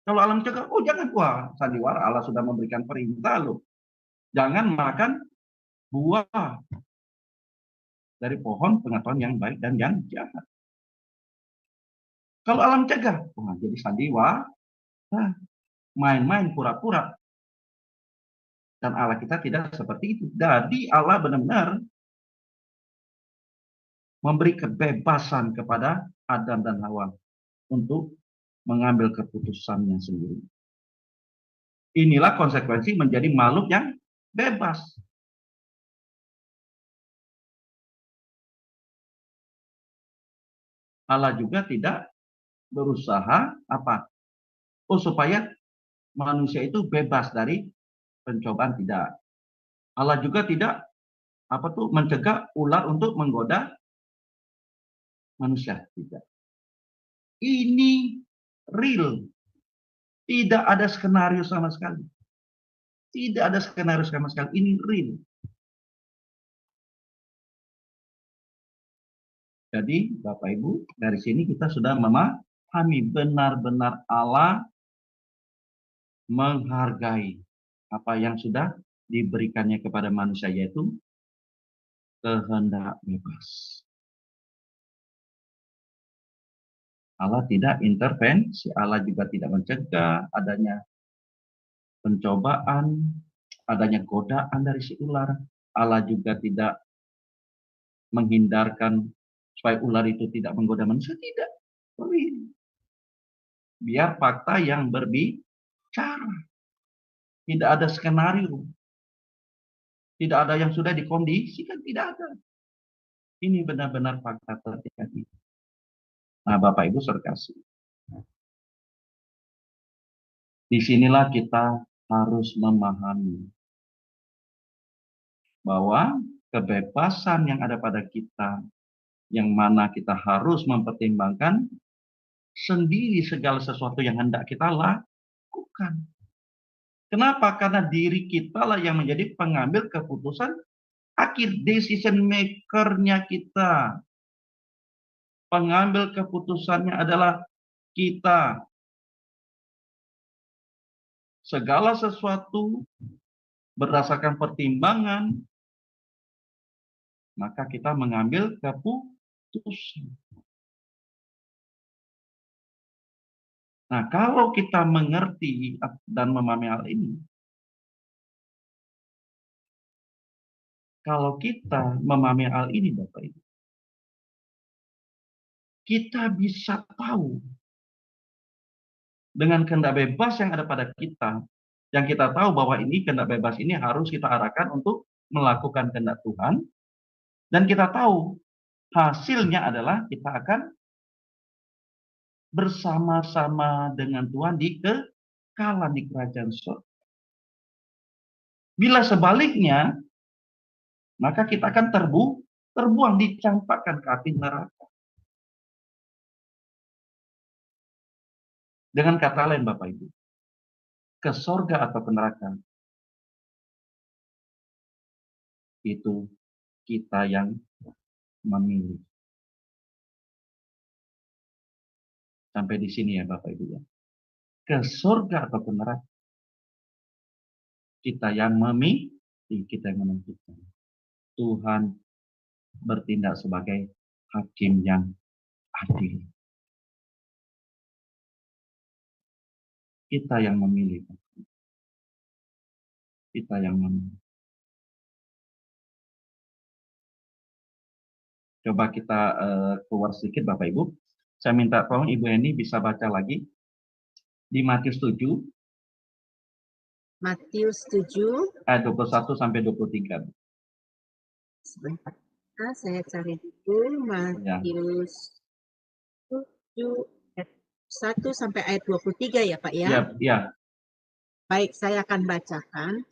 [SPEAKER 3] Kalau Allah mencegah, oh jangan. Wah, sandiwara. Allah sudah memberikan perintah loh. Jangan makan buah. dari pohon pengetahuan yang baik dan yang jahat. Kalau alam cegah, jadi sandiwara, main-main pura-pura. Dan Allah kita tidak seperti itu. Jadi Allah benar-benar memberi kebebasan kepada Adam dan Hawa untuk mengambil keputusannya sendiri. Inilah konsekuensi menjadi makhluk yang bebas. Allah juga tidak berusaha apa? Supaya manusia itu bebas dari pencobaan, tidak. Allah juga tidak mencegah ular untuk menggoda manusia, tidak. Ini real. Tidak ada skenario sama sekali. Tidak ada skenario sama sekali. Ini real. Jadi, Bapak Ibu, dari sini kita sudah memahami benar-benar Allah menghargai apa yang sudah diberikannya kepada manusia, yaitu kehendak bebas. Allah tidak intervensi, Allah juga tidak mencegah adanya pencobaan, adanya godaan dari si ular. Allah juga tidak menghindarkan supaya ular itu tidak menggoda manusia, tidak. Biar fakta yang berbicara. Tidak ada skenario. Tidak ada yang sudah dikondisikan, tidak ada. Ini benar-benar fakta terjadi. Nah, Bapak Ibu serkasi. Disinilah kita harus memahami bahwa kebebasan yang ada pada kita, yang mana kita harus mempertimbangkan sendiri segala sesuatu yang hendak kita lakukan. Kenapa? Karena diri kita lah yang menjadi pengambil keputusan akhir, decision maker-nya kita. Pengambil keputusannya adalah kita. Segala sesuatu berdasarkan pertimbangan, maka kita mengambil keputusan. Nah, kalau kita mengerti dan memahami hal ini, kalau kita memahami hal ini, Bapak Ibu, kita bisa tahu dengan kehendak bebas yang ada pada kita, yang kita tahu bahwa ini kehendak bebas ini harus kita arahkan untuk melakukan kehendak Tuhan, dan kita tahu hasilnya adalah kita akan bersama-sama dengan Tuhan di kekekalan di kerajaan surga. Bila sebaliknya, maka kita akan terbuang, dicampakkan ke api neraka. Dengan kata lain, Bapak Ibu, ke surga atau ke neraka, itu kita yang memilih. Sampai di sini ya Bapak Ibu ya. Ke surga atau ke neraka, kita yang memilih, kita yang menentukan. Tuhan bertindak sebagai hakim yang adil. Kita yang memilih. Kita yang memilih. Coba kita keluar sedikit Bapak Ibu. Saya minta tolong Ibu Eni bisa baca lagi di Matius 7.
[SPEAKER 1] Matius 7
[SPEAKER 3] ayat 21 sampai 23.
[SPEAKER 1] Sebentar, saya cari dulu Matius 7 ayat 1 sampai ayat 23 ya Pak ya?
[SPEAKER 3] Ya.
[SPEAKER 1] Baik, saya akan bacakan.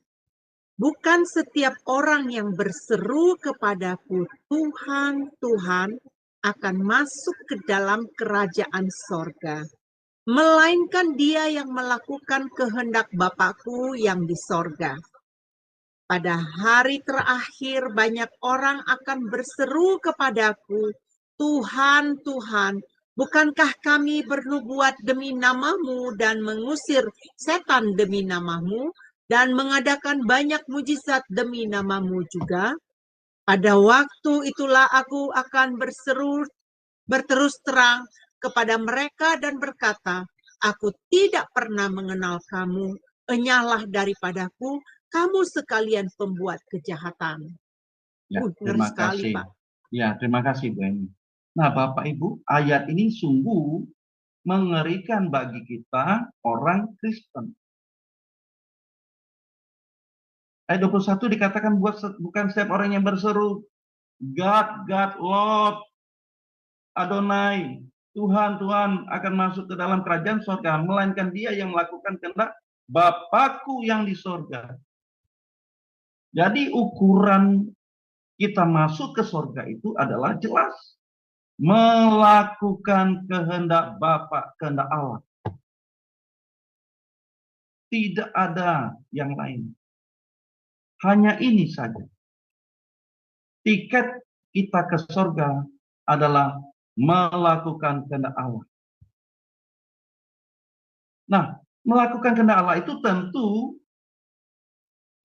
[SPEAKER 1] Bukan setiap orang yang berseru kepadaku, Tuhan, Tuhan, akan masuk ke dalam kerajaan sorga, melainkan dia yang melakukan kehendak Bapakku yang di sorga. Pada hari terakhir banyak orang akan berseru kepadaku, Tuhan, Tuhan, bukankah kami bernubuat demi namamu dan mengusir setan demi namamu dan mengadakan banyak mujizat demi namamu juga? Pada waktu itulah aku akan berterus terang kepada mereka dan berkata, aku tidak pernah mengenal kamu, enyahlah daripadaku, kamu sekalian pembuat kejahatan.
[SPEAKER 3] Ya,
[SPEAKER 1] Ngeri
[SPEAKER 3] terima
[SPEAKER 1] sekali,
[SPEAKER 3] kasih.
[SPEAKER 1] Pak.
[SPEAKER 3] Ya, terima kasih Bu Eni. Nah, Bapak Ibu, ayat ini sungguh mengerikan bagi kita orang Kristen. Ayat 21 dikatakan bukan setiap orang yang berseru, God, God, Lord, Adonai, Tuhan, Tuhan akan masuk ke dalam kerajaan surga, melainkan dia yang melakukan kehendak Bapakku yang di surga. Jadi ukuran kita masuk ke surga itu adalah jelas. Melakukan kehendak Bapa, kehendak Allah. Tidak ada yang lain. Hanya ini saja. Tiket kita ke surga adalah melakukan kehendak Allah. Nah, melakukan kehendak Allah itu tentu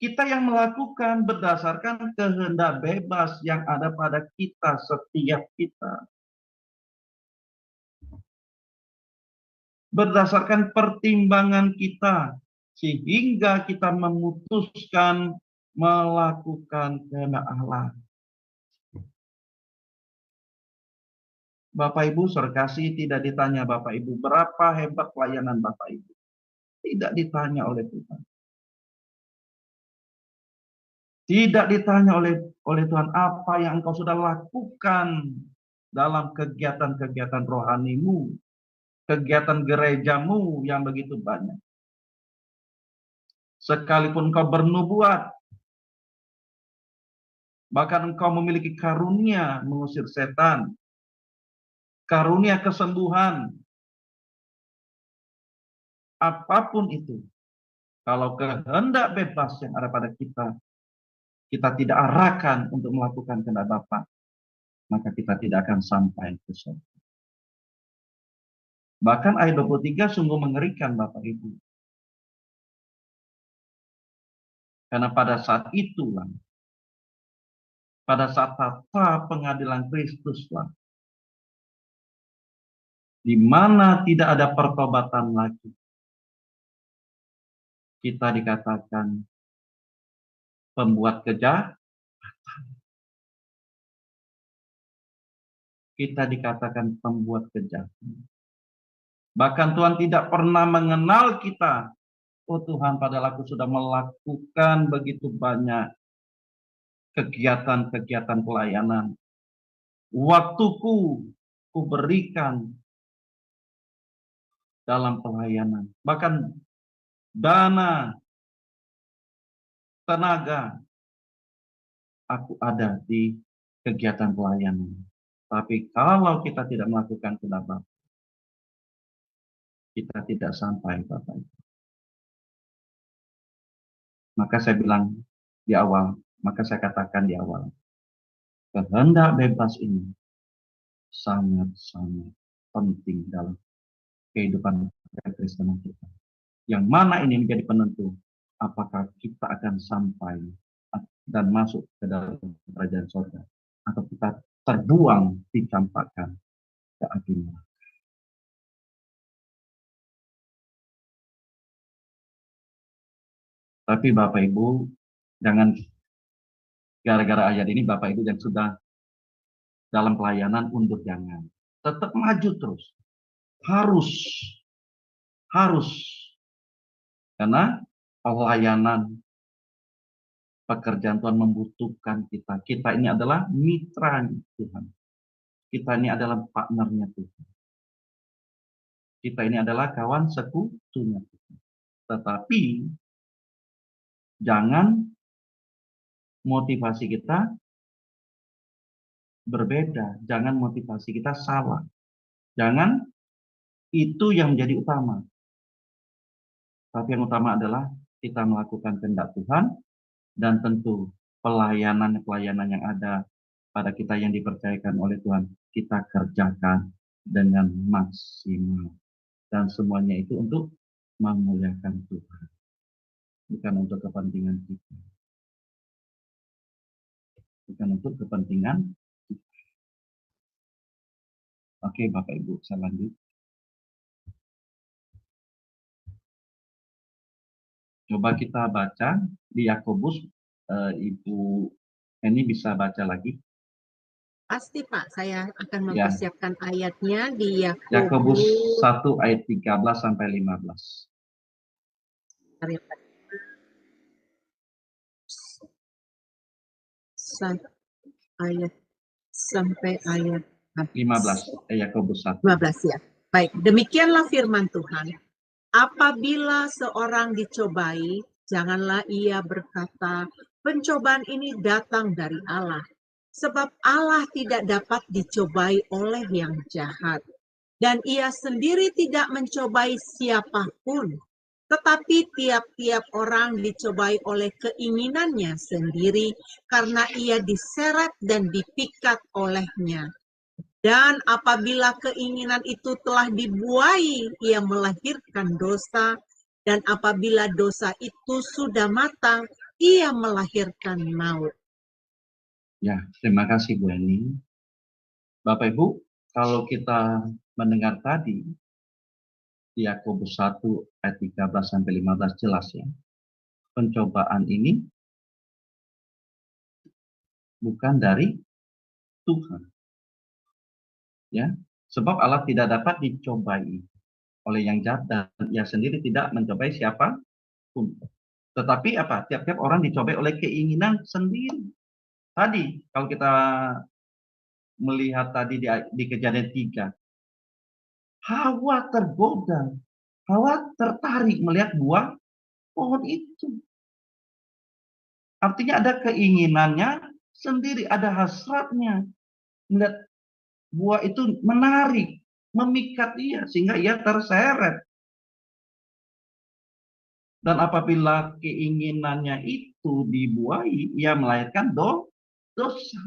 [SPEAKER 3] kita yang melakukan berdasarkan kehendak bebas yang ada pada kita, setiap kita. Berdasarkan pertimbangan kita, sehingga kita memutuskan melakukan kehendak Allah. Bapak Ibu, serkasi tidak ditanya Bapak Ibu, berapa hebat pelayanan Bapak Ibu. Tidak ditanya oleh Tuhan. Tidak ditanya oleh Tuhan apa yang engkau sudah lakukan dalam kegiatan-kegiatan rohanimu, kegiatan gerejamu yang begitu banyak. Sekalipun engkau bernubuat, bahkan engkau memiliki karunia mengusir setan, karunia kesembuhan, apapun itu, kalau kehendak bebas yang ada pada kita, kita tidak arahkan untuk melakukan kehendak Bapa, maka kita tidak akan sampai ke surga. Bahkan ayat 23 sungguh mengerikan Bapak Ibu. Karena pada saat itulah, pada saat tata pengadilan Kristuslah, di mana tidak ada pertobatan lagi, kita dikatakan pembuat kejahatan. Kita dikatakan pembuat kejahatan. Bahkan Tuhan tidak pernah mengenal kita. Oh Tuhan, padahal aku sudah melakukan begitu banyak kegiatan-kegiatan pelayanan. Waktuku ku berikan dalam pelayanan. Bahkan dana, tenaga, aku ada di kegiatan pelayanan. Tapi kalau kita tidak melakukan kehendak Bapa, kita tidak sampai Bapak Ibu. Maka saya bilang di awal, maka saya katakan di awal, kehendak bebas ini sangat-sangat penting dalam kehidupan kekristenan kita. Yang mana ini menjadi penentu apakah kita akan sampai dan masuk ke dalam kerajaan surga, atau kita terbuang, dicampakkan ke api neraka. Tapi Bapak Ibu, jangan gara-gara ayat ini Bapak Ibu yang sudah dalam pelayanan undur, jangan. Tetap maju terus. Harus. Karena pelayanan pekerjaan Tuhan membutuhkan kita. Kita ini adalah mitra Tuhan. Kita ini adalah partnernya Tuhan. Kita ini adalah kawan sekutunya Tuhan. Tetapi jangan motivasi kita berbeda. Jangan motivasi kita salah. Jangan itu yang menjadi utama. Tapi yang utama adalah kita melakukan kehendak Tuhan, dan tentu pelayanan-pelayanan yang ada pada kita yang dipercayakan oleh Tuhan, kita kerjakan dengan maksimal. Dan semuanya itu untuk memuliakan Tuhan. Bukan untuk kepentingan kita. bukan untuk kepentingan. Oke, Bapak Ibu, saya lanjut. Coba kita baca di Yakobus, Ibu ini bisa baca lagi.
[SPEAKER 1] Pasti Pak, saya akan
[SPEAKER 3] Ya.
[SPEAKER 1] mempersiapkan ayatnya di
[SPEAKER 3] Yakobus
[SPEAKER 1] Yakobus
[SPEAKER 3] 1 ayat 13 sampai 15.
[SPEAKER 1] ayat sampai ayat
[SPEAKER 3] 15, Yakobus 1.
[SPEAKER 1] 15 ya. Baik, demikianlah firman Tuhan. Apabila seorang dicobai, janganlah ia berkata, pencobaan ini datang dari Allah. Sebab Allah tidak dapat dicobai oleh yang jahat. Dan ia sendiri tidak mencobai siapapun. Tetapi tiap-tiap orang dicobai oleh keinginannya sendiri karena ia diseret dan dipikat olehnya. Dan apabila keinginan itu telah dibuai, ia melahirkan dosa. Dan apabila dosa itu sudah matang, ia melahirkan maut.
[SPEAKER 3] Ya, terima kasih Bu Eni. Bapak Ibu, kalau kita mendengar tadi, di Yakobus 1 ayat 13 sampai 15 jelas ya. Pencobaan ini bukan dari Tuhan. Ya, sebab Allah tidak dapat dicobai oleh yang jahat dan ia sendiri tidak mencobai siapapun. Tetapi apa? Tiap-tiap orang dicobai oleh keinginan sendiri. Tadi kalau kita melihat tadi di Kejadian 3, Hawa tergoda, Hawa tertarik melihat buah pohon itu. Artinya ada keinginannya sendiri, ada hasratnya melihat buah itu menarik, memikat dia sehingga ia terseret. Dan apabila keinginannya itu dibuai, ia melahirkan dosa.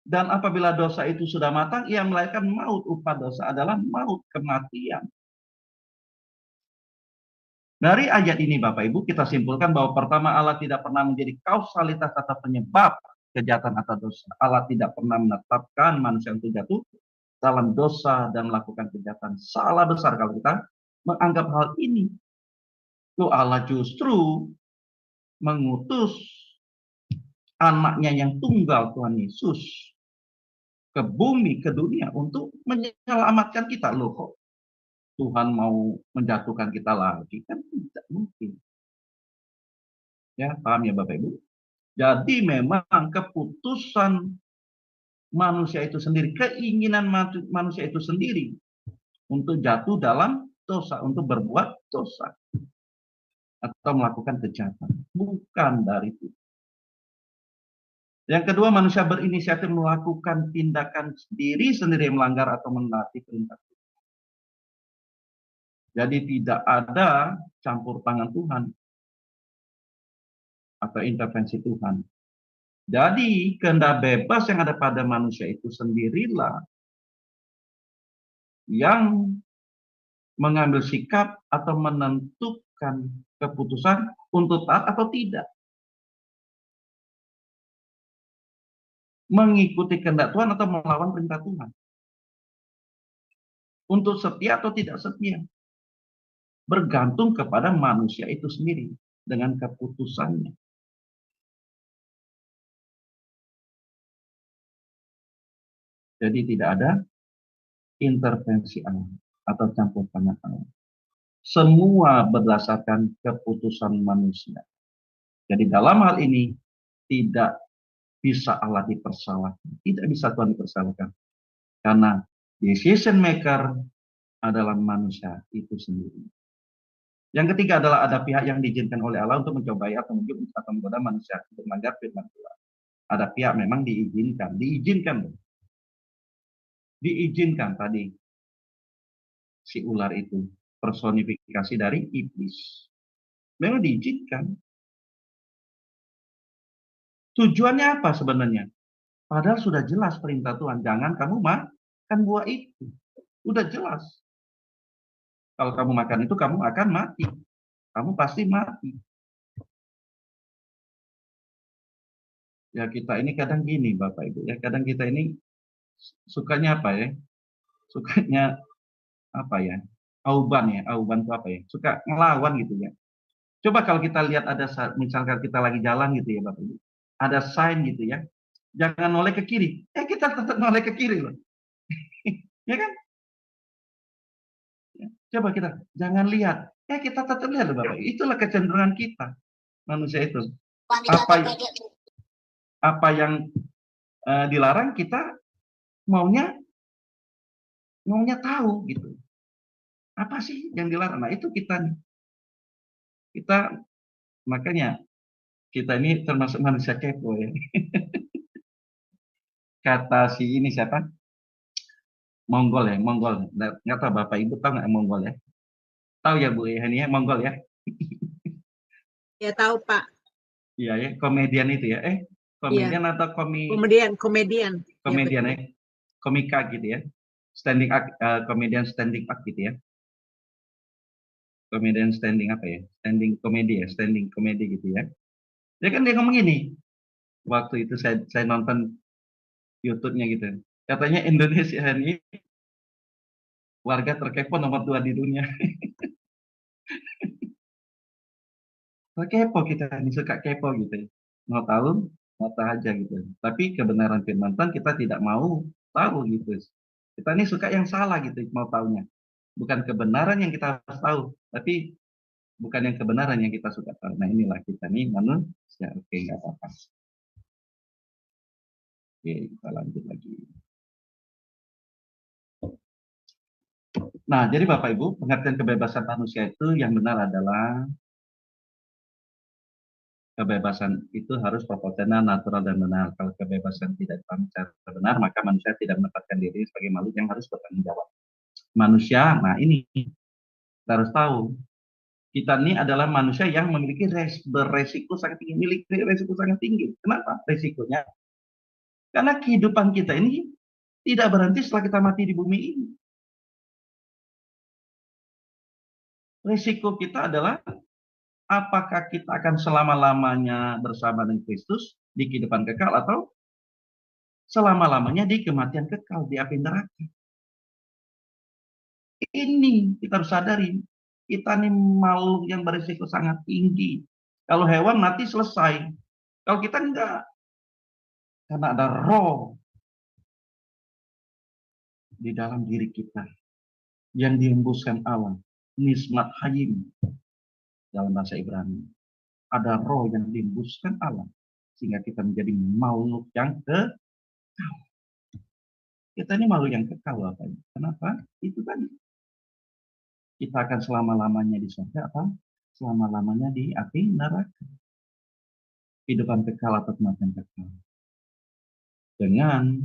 [SPEAKER 3] Dan apabila dosa itu sudah matang, ia melahirkan maut. Upah dosa adalah maut, kematian. Dari ayat ini Bapak Ibu kita simpulkan bahwa pertama Allah tidak pernah menjadi kausalitas atau penyebab kejahatan atau dosa. Allah tidak pernah menetapkan manusia untuk jatuh dalam dosa dan melakukan kejahatan. Salah besar kalau kita menganggap hal ini. Allah justru mengutus anaknya yang tunggal Tuhan Yesus ke bumi, ke dunia untuk menyelamatkan kita. Loh kok Tuhan mau menjatuhkan kita lagi? Kan tidak mungkin. Ya, paham ya Bapak Ibu? Jadi memang keputusan manusia itu sendiri, keinginan manusia itu sendiri untuk jatuh dalam dosa, untuk berbuat dosa atau melakukan kejahatan, bukan dari itu. Yang kedua, manusia berinisiatif melakukan tindakan sendiri melanggar atau menaati perintah Tuhan. Jadi tidak ada campur tangan Tuhan atau intervensi Tuhan. Jadi kehendak bebas yang ada pada manusia itu sendirilah yang mengambil sikap atau menentukan keputusan untuk taat atau tidak. Mengikuti kehendak Tuhan atau melawan perintah Tuhan. Untuk setia atau tidak setia. Bergantung kepada manusia itu sendiri dengan keputusannya. Jadi tidak ada intervensi Allah atau campur tangan Allah. Semua berdasarkan keputusan manusia. Jadi dalam hal ini tidak bisa Allah dipersalahkan. Tidak bisa Tuhan dipersalahkan. Karena decision maker adalah manusia itu sendiri. Yang ketiga adalah ada pihak yang diizinkan oleh Allah untuk mencobai atau menggoda manusia untuk melanggar firman Tuhan. Ada pihak memang diizinkan tadi si ular itu personifikasi dari iblis. Memang diizinkan. Tujuannya apa sebenarnya? Padahal sudah jelas perintah Tuhan, jangan kamu makan buah itu. Udah jelas. Kalau kamu makan itu kamu akan mati. Kamu pasti mati. Ya kita ini kadang gini Bapak Ibu ya, kadang kita ini sukanya apa ya? Sukanya apa ya? Auban itu apa ya? Suka ngelawan gitu ya. Coba kalau kita lihat ada misalkan kita lagi jalan gitu ya Bapak Ibu. Ada sign gitu ya. Jangan noleh ke kiri. Kita tetap noleh ke kiri loh. Ya kan? Ya. Coba kita jangan lihat. Kita tetap lihat loh Bapak. Itulah kecenderungan kita manusia itu. Apa yang dilarang kita maunya tahu gitu. Apa sih yang dilarang? Nah, itu kita nih. Makanya kita ini termasuk manusia kepo ya. Kata si ini siapa? Mongol. Nggak tahu Bapak Ibu tahu nggak Mongol ya? Tahu ya Bu ya ini ya Mongol ya?
[SPEAKER 1] Ya tahu Pak.
[SPEAKER 3] Iya ya, komedian itu ya. Komedian
[SPEAKER 1] Iya.
[SPEAKER 3] atau
[SPEAKER 1] Komedian.
[SPEAKER 3] komedian
[SPEAKER 1] Ya,
[SPEAKER 3] ya, komika gitu ya. Standing act, komedian standing act gitu ya. Komedian standing apa ya? Standing komedi gitu ya. Ya kan dia ngomong gini. Waktu itu saya nonton YouTube-nya gitu. Katanya Indonesia ini warga terkepo nomor 2 di dunia. Kepo kita ini suka kepo gitu ya. Mau tahu aja gitu. Tapi kebenaran firman Tuhan kita tidak mau tahu gitu. Kita ini suka yang salah gitu mau tahunya. Bukan kebenaran yang kita harus tahu, tapi bukan yang kebenaran yang kita suka tahu. Nah inilah kita nih manusia. Oke, nggak apa-apa. Oke, kita lanjut lagi. Nah, jadi Bapak Ibu, pengertian kebebasan manusia itu yang benar adalah kebebasan itu harus proporsional, natural, dan benar. Kalau kebebasan tidak dipahami secara benar, maka manusia tidak menempatkan diri sebagai makhluk yang harus bertanggung jawab. Manusia, nah ini kita harus tahu, kita ini adalah manusia yang memiliki beresiko sangat tinggi, memiliki resiko sangat tinggi. Kenapa? Resikonya karena kehidupan kita ini tidak berhenti setelah kita mati di bumi ini. Resiko kita adalah apakah kita akan selama-lamanya bersama dengan Kristus di kehidupan kekal atau selama-lamanya di kematian kekal di api neraka. Ini kita harus sadari, kita ini makhluk yang berisiko sangat tinggi. Kalau hewan mati selesai, kalau kita enggak, karena ada roh di dalam diri kita yang dihembuskan Allah, nismat hayim dalam bahasa Ibrani. Ada roh yang dihembuskan Allah sehingga kita menjadi makhluk yang kekal. Kita ini makhluk yang kekal Bapak. Kenapa? Itu tadi. Kita akan selama-lamanya di surga apa? Selama-lamanya di api neraka. Kehidupan kekal atau kematian kekal. Dengan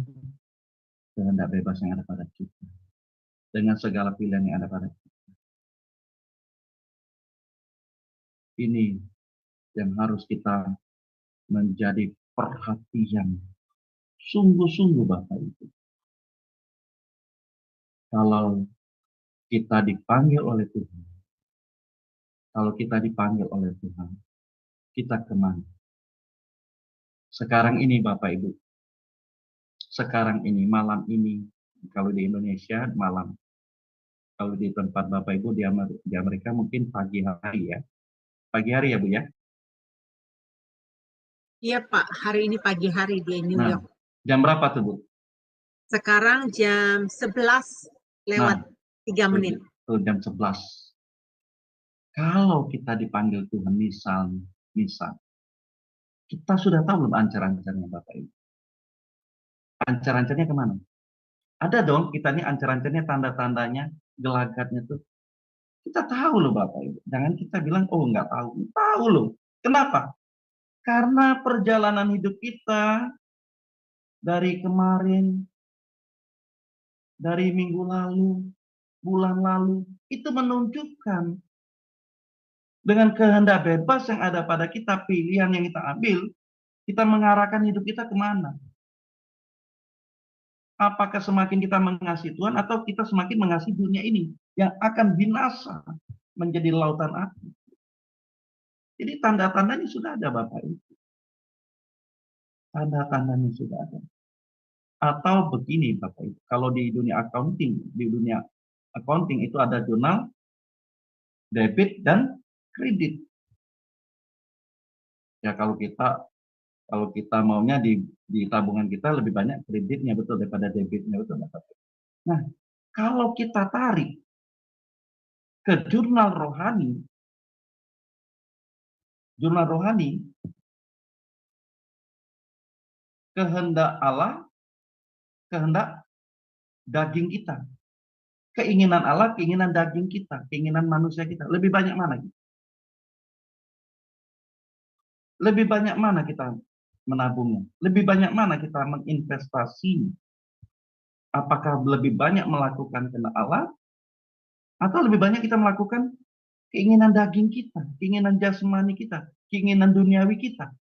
[SPEAKER 3] kehendak bebas yang ada pada kita. Dengan segala pilihan yang ada pada kita. Ini yang harus kita menjadi perhatian sungguh-sungguh Bapak Ibu. Kalau kita dipanggil oleh Tuhan, kalau kita dipanggil oleh Tuhan, kita kemana? Sekarang ini Bapak Ibu, sekarang ini, malam ini, kalau di Indonesia malam, kalau di tempat Bapak Ibu di Amerika mungkin pagi hari ya. Pagi hari ya Bu ya?
[SPEAKER 1] Iya Pak, hari ini pagi hari di New York.
[SPEAKER 3] Jam berapa tuh Bu?
[SPEAKER 1] Sekarang jam 11 lewat 3 menit.
[SPEAKER 3] Tuh jam 11. Kalau kita dipanggil Tuhan, misal, kita sudah tahu belum ancar-ancarnya Bapak Ibu? Ancar-ancarnya kemana? Ada dong kita ini ancar-ancarnya, tanda-tandanya, gelagatnya tuh. Kita tahu loh Bapak Ibu. Jangan kita bilang, oh nggak tahu. Tahu loh. Kenapa? Karena perjalanan hidup kita dari kemarin, dari minggu lalu, bulan lalu, itu menunjukkan dengan kehendak bebas yang ada pada kita, pilihan yang kita ambil, kita mengarahkan hidup kita kemana? Apakah semakin kita mengasihi Tuhan atau kita semakin mengasihi dunia ini yang akan binasa menjadi lautan api? Jadi tanda-tandanya sudah ada Bapak Ibu. tanda-tandanya sudah ada. Atau begini Bapak Ibu, kalau di dunia accounting itu ada jurnal debit dan kredit. Ya kalau kita maunya di tabungan kita lebih banyak kreditnya betul daripada debitnya betul Bapak Ibu. Nah, kalau kita tarik ke jurnal rohani kehendak Allah, kehendak daging kita. Keinginan Allah, keinginan daging kita, keinginan manusia kita. Lebih banyak mana? Lebih banyak mana kita menabungnya? Lebih banyak mana kita menginvestasi? Apakah lebih banyak melakukan kehendak Allah? Atau lebih banyak kita melakukan keinginan daging kita, keinginan jasmani kita, keinginan duniawi kita?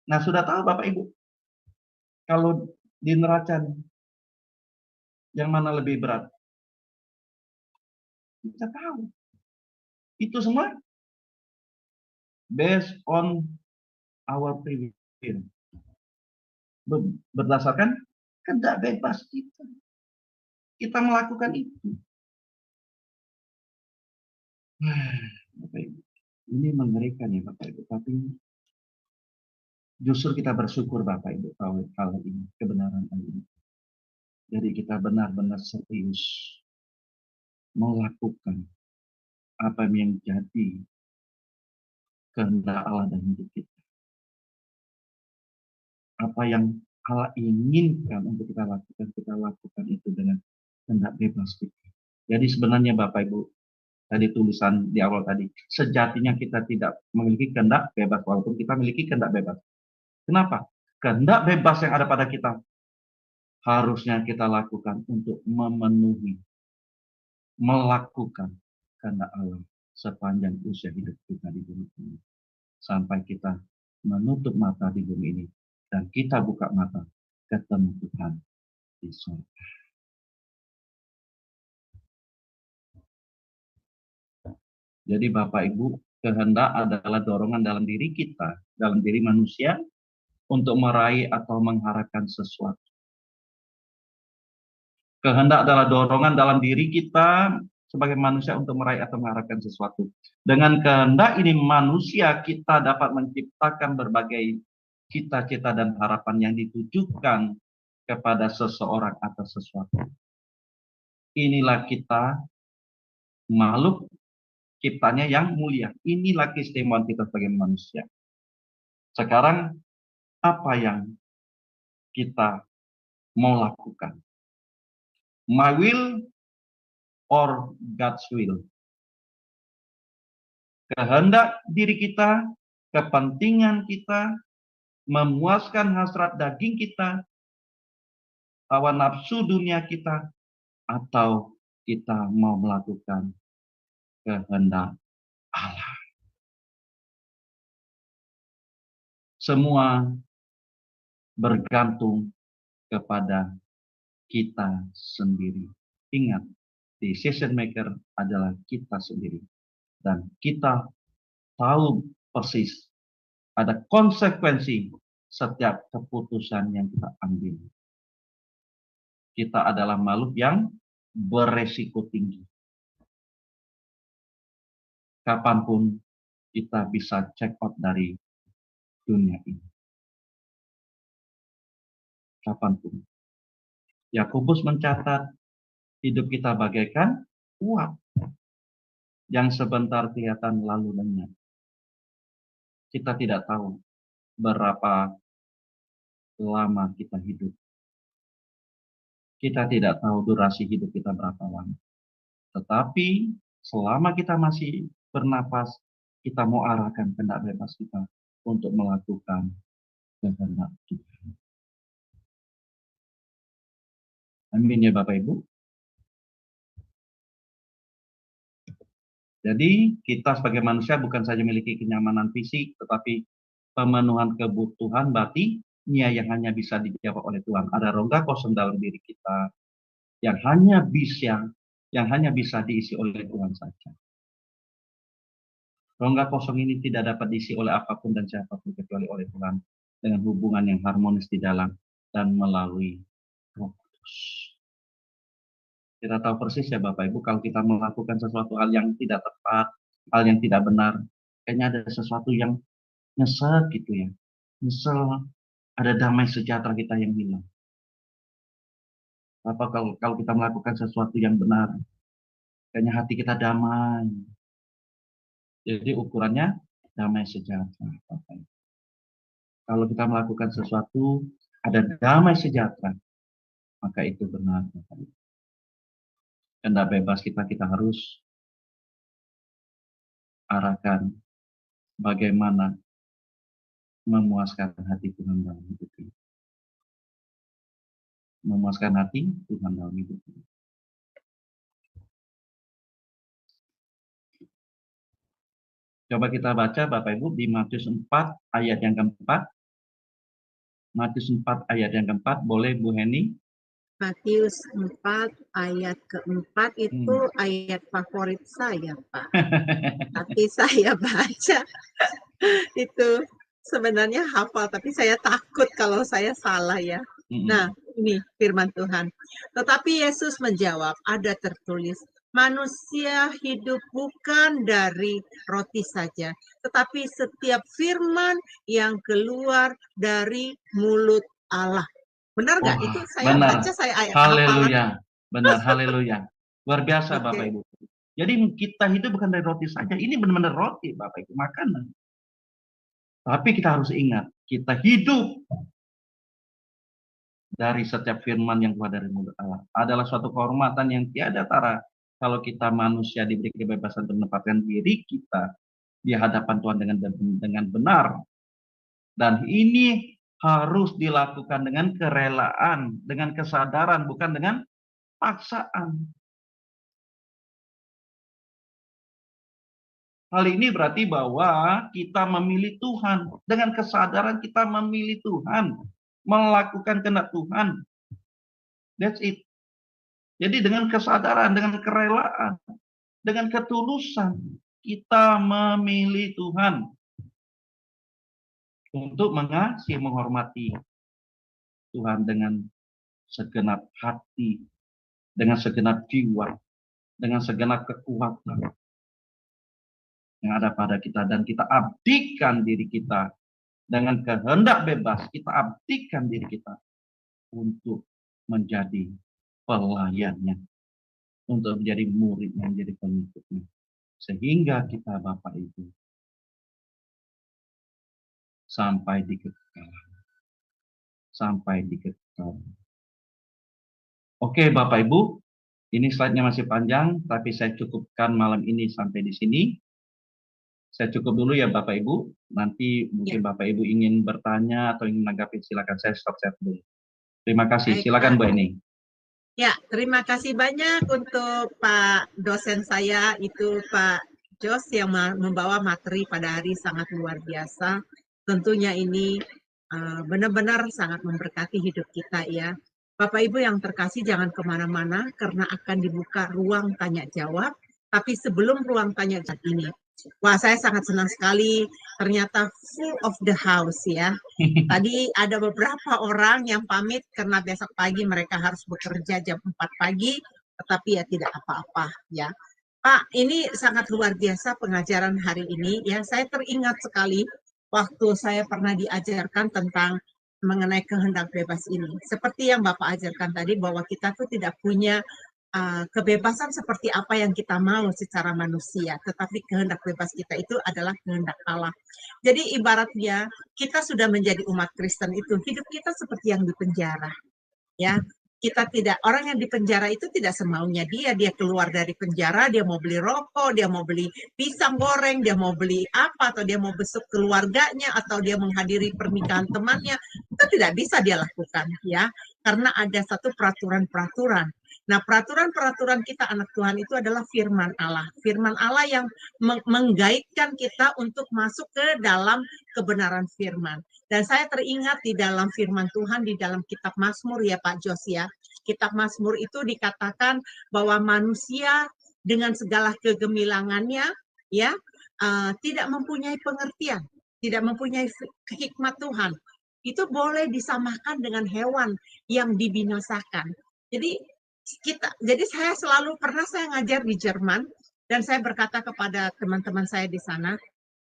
[SPEAKER 3] Nah, sudah tahu Bapak Ibu, kalau di neraca yang mana lebih berat? Kita tahu. Itu semua based on our free will. Berdasarkan kehendak bebas kita. Kita melakukan itu. Bapak Ibu, ini mengerikan ya Bapak Ibu. Tapi justru kita bersyukur Bapak Ibu hal ini, kebenaran hal ini. Jadi kita benar-benar serius melakukan apa yang jadi kehendak Allah dan hidup kita. Apa yang Allah inginkan untuk kita lakukan itu dengan kehendak bebas kita. Jadi sebenarnya Bapak Ibu, tadi tulisan di awal tadi, sejatinya kita tidak memiliki kehendak bebas walaupun kita memiliki kehendak bebas. Kenapa? Kehendak bebas yang ada pada kita harusnya kita lakukan untuk memenuhi, melakukan kehendak Allah sepanjang usia hidup kita di bumi ini. Sampai kita menutup mata di bumi ini dan kita buka mata ketemu Tuhan di surga. Jadi Bapak Ibu, kehendak adalah dorongan dalam diri kita, dalam diri manusia untuk meraih atau mengharapkan sesuatu. Kehendak adalah dorongan dalam diri kita sebagai manusia untuk meraih atau mengharapkan sesuatu. Dengan kehendak ini manusia kita dapat menciptakan berbagai cita-cita dan harapan yang ditujukan kepada seseorang atau sesuatu. Inilah kita makhluk ciptanya yang mulia. Inilah keistimewaan kita sebagai manusia. Sekarang apa yang kita mau lakukan? My will or God's will? Kehendak diri kita, kepentingan kita, memuaskan hasrat daging kita, hawa nafsu dunia kita, atau kita mau melakukan kehendak Allah. Semua bergantung kepada kita sendiri. Ingat, decision maker adalah kita sendiri. Dan kita tahu persis ada konsekuensi setiap keputusan yang kita ambil. Kita adalah makhluk yang beresiko tinggi. Kapanpun kita bisa check out dari dunia ini. Kapanpun. Yakobus mencatat hidup kita bagaikan uap yang sebentar kelihatan lalu lenyap. Kita tidak tahu berapa lama kita hidup. Kita tidak tahu durasi hidup kita berapa lama. Tetapi selama kita masih bernapas, kita mau arahkan kehendak bebas kita untuk melakukan kehendak Tuhan. Amin ya Bapak Ibu. Jadi kita sebagai manusia bukan saja memiliki kenyamanan fisik, tetapi pemenuhan kebutuhan batinnya yang hanya bisa dijawab oleh Tuhan. Ada rongga kosong dalam diri kita yang hanya bisa diisi oleh Tuhan saja. Rongga kosong ini tidak dapat diisi oleh apapun dan siapapun kecuali oleh Tuhan. dengan hubungan yang harmonis di dalam dan melalui Roh Kudus. Kita tahu persis ya Bapak Ibu, kalau kita melakukan sesuatu hal yang tidak tepat, hal yang tidak benar, kayaknya ada sesuatu yang nyesek gitu ya. Nyesel, ada damai sejahtera kita yang hilang. Apa kalau kita melakukan sesuatu yang benar, kayaknya hati kita damai. Jadi ukurannya damai sejahtera. Bapak Ibu. Kalau kita melakukan sesuatu, ada damai sejahtera, maka itu benar. Bapak Ibu. Kehendak bebas kita harus arahkan bagaimana memuaskan hati Tuhan dalam hidup ini. Memuaskan hati Tuhan dalam hidup ini. Coba kita baca Bapak Ibu di Matius 4 ayat yang keempat. Matius 4 ayat yang keempat, boleh Bu Heni?
[SPEAKER 1] Matius 4 ayat keempat itu ayat favorit saya, Pak. Tapi saya baca itu sebenarnya hafal, tapi saya takut kalau saya salah ya. Nah, ini firman Tuhan. Tetapi Yesus menjawab, ada tertulis, manusia hidup bukan dari roti saja, tetapi setiap firman yang keluar dari mulut Allah. Benar nggak? Itu saya
[SPEAKER 3] benar.
[SPEAKER 1] baca, saya ayat
[SPEAKER 3] haleluya. Benar, haleluya. Luar biasa
[SPEAKER 1] Oke.
[SPEAKER 3] Bapak Ibu. Jadi kita hidup bukan dari roti saja. Ini benar-benar roti Bapak Ibu, makanan. Tapi kita harus ingat, kita hidup dari setiap firman yang keluar dari mulut Allah. Adalah suatu kehormatan yang tiada tara kalau kita manusia diberi kebebasan untuk menempatkan diri kita di hadapan Tuhan dengan benar. Dan ini harus dilakukan dengan kerelaan, dengan kesadaran, bukan dengan paksaan. Hal ini berarti bahwa kita memilih Tuhan. Dengan kesadaran kita memilih Tuhan. Melakukan kehendak Tuhan. That's it. Jadi dengan kesadaran, dengan kerelaan, dengan ketulusan, kita memilih Tuhan. Untuk mengasihi, menghormati Tuhan dengan segenap hati, dengan segenap jiwa, dengan segenap kekuatan yang ada pada kita. Dan kita abdikan diri kita dengan kehendak bebas. Kita abdikan diri kita untuk menjadi pelayannya, untuk menjadi muridnya, menjadi pengikutnya. Sehingga kita Bapak Ibu sampai di kekekalan. Sampai di kekekalan. Oke Bapak Ibu, ini slide-nya masih panjang, tapi saya cukupkan malam ini sampai di sini. Saya cukup dulu ya Bapak Ibu. Nanti mungkin Bapak Ibu ingin bertanya atau ingin menanggapi, silakan. Saya stop share dulu. Terima kasih. Silakan Bu Eni.
[SPEAKER 1] Ya, terima kasih banyak untuk Pak dosen saya itu Pak Jos yang membawa materi pada hari sangat luar biasa. Tentunya ini benar-benar sangat memberkati hidup kita ya. Bapak Ibu yang terkasih, jangan kemana-mana karena akan dibuka ruang tanya jawab. Tapi sebelum ruang tanya jawab ini, wah saya sangat senang sekali, ternyata full of the house ya. Tadi ada beberapa orang yang pamit karena besok pagi mereka harus bekerja jam 4 pagi, tetapi ya tidak apa-apa ya. Pak, ini sangat luar biasa pengajaran hari ini ya. Saya teringat sekali waktu saya pernah diajarkan tentang mengenai kehendak bebas ini. Seperti yang Bapak ajarkan tadi bahwa kita tuh tidak punya kebebasan seperti apa yang kita mau secara manusia, tetapi kehendak bebas kita itu adalah kehendak Allah. Jadi ibaratnya kita sudah menjadi umat Kristen itu, hidup kita seperti yang di penjara. Ya, kita tidak, orang yang di penjara itu tidak semaunya dia keluar dari penjara, dia mau beli rokok, dia mau beli pisang goreng, dia mau beli apa, atau dia mau besuk keluarganya, atau dia menghadiri pernikahan temannya, itu tidak bisa dia lakukan ya, karena ada satu peraturan-peraturan. Nah, peraturan-peraturan kita anak Tuhan itu adalah firman Allah. Firman Allah yang menggaitkan kita untuk masuk ke dalam kebenaran firman. Dan saya teringat di dalam firman Tuhan, di dalam kitab Mazmur ya Pak Jos ya. Kitab Mazmur itu dikatakan bahwa manusia dengan segala kegemilangannya ya tidak mempunyai pengertian, tidak mempunyai hikmat Tuhan. itu boleh disamakan dengan hewan yang dibinasakan. Jadi saya selalu pernah saya ngajar di Jerman dan saya berkata kepada teman-teman saya di sana,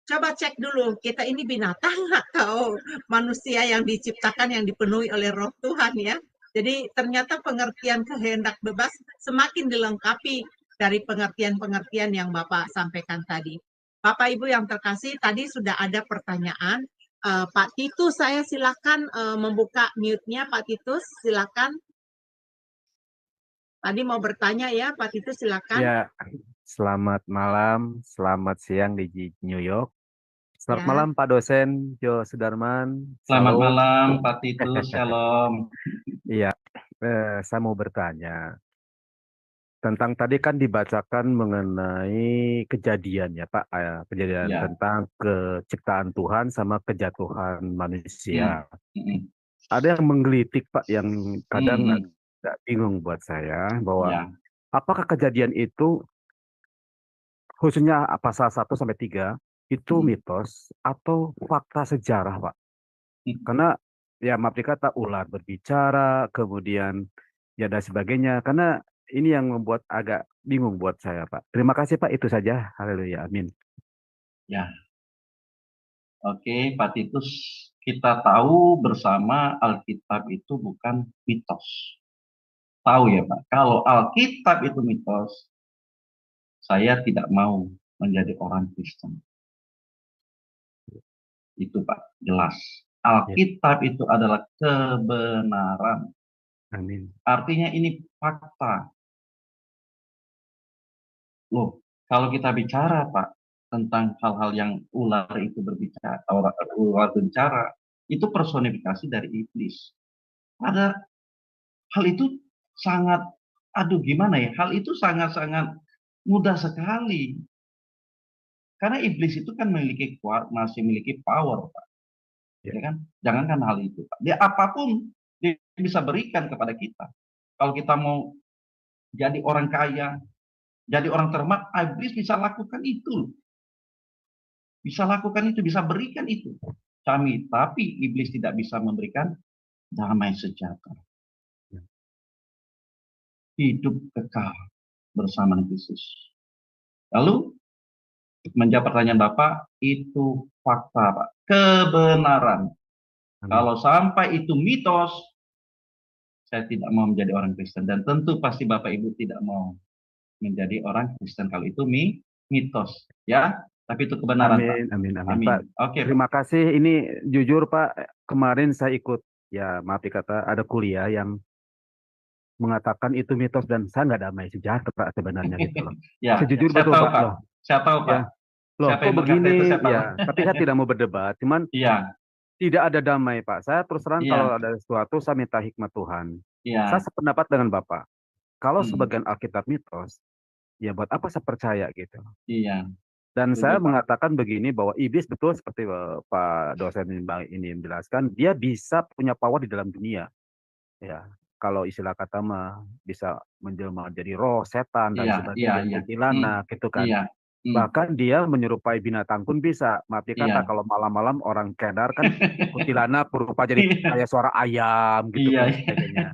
[SPEAKER 1] coba cek dulu, kita ini binatang atau manusia yang diciptakan, yang dipenuhi oleh roh Tuhan ya. Jadi ternyata pengertian kehendak bebas semakin dilengkapi dari pengertian-pengertian yang Bapak sampaikan tadi. Bapak Ibu yang terkasih, tadi sudah ada pertanyaan. Pak Titus, saya silakan membuka mute-nya. Pak Titus, silakan. Tadi mau bertanya ya, Pak Titus, silakan.
[SPEAKER 4] Ya, selamat malam, selamat siang di New York. Selamat
[SPEAKER 1] Ya.
[SPEAKER 4] malam Pak dosen Jo Sudarman.
[SPEAKER 3] Selamat
[SPEAKER 4] Shalom.
[SPEAKER 3] malam Pak Titus, shalom.
[SPEAKER 4] Iya, saya mau bertanya tentang tadi kan dibacakan mengenai kejadian ya Pak, kejadian
[SPEAKER 3] Ya.
[SPEAKER 4] tentang keciptaan Tuhan sama kejatuhan manusia. Ada yang menggelitik Pak, yang kadang agak bingung buat saya bahwa
[SPEAKER 3] Ya.
[SPEAKER 4] apakah kejadian itu khususnya pasal 1 sampai 3 itu mitos atau fakta sejarah, Pak? Karena ya maaf dikata ular berbicara, kemudian ya dan sebagainya. Karena ini yang membuat agak bingung buat saya, Pak. Terima kasih, Pak. Itu saja. Haleluya. Amin.
[SPEAKER 3] Ya. Oke, Pak Titus, kita tahu bersama Alkitab itu bukan mitos. Tahu ya, Pak. Kalau Alkitab itu mitos, saya tidak mau menjadi orang Kristen. Itu Pak, jelas. Alkitab itu adalah kebenaran.
[SPEAKER 4] Amin.
[SPEAKER 3] Artinya ini fakta. Loh, kalau kita bicara Pak tentang hal-hal yang ular itu berbicara, ular berbicara, itu personifikasi dari iblis. Ada hal itu sangat, gimana ya? Hal itu sangat-sangat mudah sekali. Karena iblis itu kan masih memiliki power, Pak. Ya kan? Jangankan hal itu, Pak. Dia apapun dia bisa berikan kepada kita. Kalau kita mau jadi orang kaya, jadi orang terhormat, iblis bisa lakukan itu. Bisa lakukan itu, bisa berikan itu. Tapi iblis tidak bisa memberikan damai sejahtera. Hidup kekal bersama Yesus. Lalu menjawab pertanyaan Bapak, itu fakta, Pak. Kebenaran.
[SPEAKER 4] Amin.
[SPEAKER 3] Kalau sampai itu mitos, saya tidak mau menjadi orang Kristen. Dan tentu pasti Bapak Ibu tidak mau menjadi orang Kristen kalau itu mitos. Ya, tapi itu kebenaran,
[SPEAKER 4] Amin,
[SPEAKER 3] Pak.
[SPEAKER 4] amin, amin.
[SPEAKER 3] Amin.
[SPEAKER 4] Pak,
[SPEAKER 3] Oke,
[SPEAKER 4] terima kasih. Ini jujur Pak, kemarin saya ikut, ya maaf dikata, ada kuliah yang mengatakan itu mitos dan saya nggak damai sejahtera sebenarnya gitu loh.
[SPEAKER 3] Ya,
[SPEAKER 4] Sejujur
[SPEAKER 3] saya
[SPEAKER 4] betul
[SPEAKER 3] tahu,
[SPEAKER 4] Pak.
[SPEAKER 3] Pak.
[SPEAKER 4] Loh.
[SPEAKER 3] Saya tahu, Pak.
[SPEAKER 4] Ya. Loh,
[SPEAKER 3] Siapa
[SPEAKER 4] kok
[SPEAKER 3] yang berkata
[SPEAKER 4] begini?
[SPEAKER 3] itu saya tahu.
[SPEAKER 4] Ya, tapi saya tidak mau berdebat. Cuman
[SPEAKER 3] Iya,
[SPEAKER 4] tidak ada damai Pak. Saya terus terang
[SPEAKER 3] Iya.
[SPEAKER 4] kalau ada sesuatu saya minta hikmat Tuhan.
[SPEAKER 3] iya.
[SPEAKER 4] Saya sependapat dengan Bapak. Kalau
[SPEAKER 3] Hmm.
[SPEAKER 4] sebagian Alkitab mitos, ya buat apa saya percaya gitu.
[SPEAKER 3] Iya.
[SPEAKER 4] Dan
[SPEAKER 3] Setuju,
[SPEAKER 4] saya
[SPEAKER 3] Pak.
[SPEAKER 4] mengatakan begini bahwa iblis betul seperti Pak dosen ini menjelaskan, dia bisa punya power di dalam dunia. Ya, kalau istilah kata mah bisa menjelma jadi roh, setan dan
[SPEAKER 3] Iya,
[SPEAKER 4] sebagainya,
[SPEAKER 3] iya.
[SPEAKER 4] kuntilanak gitu kan.
[SPEAKER 3] Iya.
[SPEAKER 4] Bahkan dia menyerupai binatang pun bisa. Maaf dikata kalau malam-malam orang kedar kan kuntilanak berupa jadi kayak suara ayam gitu
[SPEAKER 3] Iya.
[SPEAKER 4] dan sebagainya.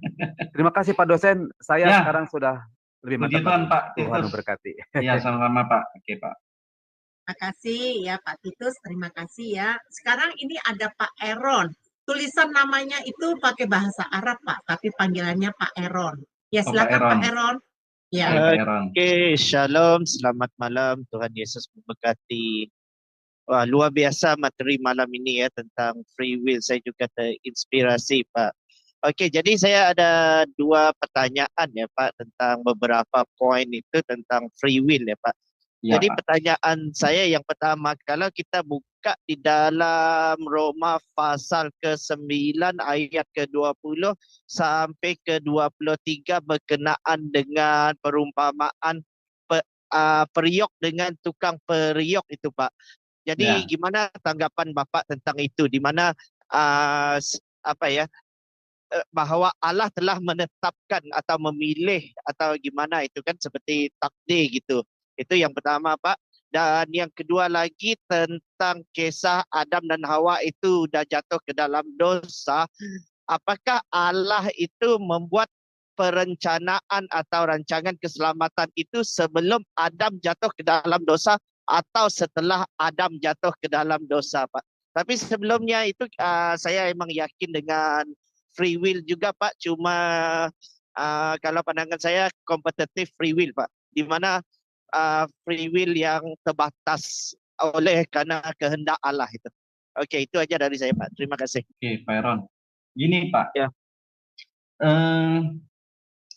[SPEAKER 4] Terima kasih Pak dosen. Saya
[SPEAKER 3] Ya.
[SPEAKER 4] sekarang sudah lebih
[SPEAKER 3] Puji
[SPEAKER 4] mantap
[SPEAKER 3] Tuhan,
[SPEAKER 4] lagi.
[SPEAKER 3] Pak
[SPEAKER 4] Tuhan
[SPEAKER 3] Titus.
[SPEAKER 4] memberkati.
[SPEAKER 3] Iya, sama-sama, Pak. Oke, Pak.
[SPEAKER 1] Terima kasih ya Pak Titus, terima kasih ya. Sekarang ini ada Pak Eron. Tulisan namanya itu pakai bahasa Arab Pak, tapi panggilannya Pak Eron. Ya silakan Pak Eron. Ya.
[SPEAKER 5] Oke, shalom, selamat malam, Tuhan Yesus memberkati. Wah, luar biasa materi malam ini ya tentang free will. Saya juga terinspirasi Pak. Oke, jadi saya ada dua pertanyaan ya Pak tentang beberapa poin itu tentang free will ya Pak.
[SPEAKER 3] Ya,
[SPEAKER 5] Jadi
[SPEAKER 3] Pak.
[SPEAKER 5] pertanyaan saya yang pertama, kalau kita buka di dalam Roma pasal ke-9 ayat ke-20 sampai ke-23 berkenaan dengan perumpamaan periok dengan tukang periok itu Pak. Jadi gimana tanggapan Bapak tentang itu? Di mana bahwa Allah telah menetapkan atau memilih atau gimana itu kan seperti takdir gitu. Itu yang pertama Pak. Dan yang kedua lagi tentang kisah Adam dan Hawa itu dah jatuh ke dalam dosa. Apakah Allah itu membuat perencanaan atau rancangan keselamatan itu sebelum Adam jatuh ke dalam dosa atau setelah Adam jatuh ke dalam dosa, Pak? Tapi sebelumnya itu saya memang yakin dengan free will juga, Pak. Cuma kalau pandangan saya kompetitif free will, Pak. Di mana free will yang terbatas oleh karena kehendak Allah itu. Oke, itu aja dari saya, Pak. Terima kasih.
[SPEAKER 3] Oke, Pak Eron. Gini, Pak.
[SPEAKER 5] Ya.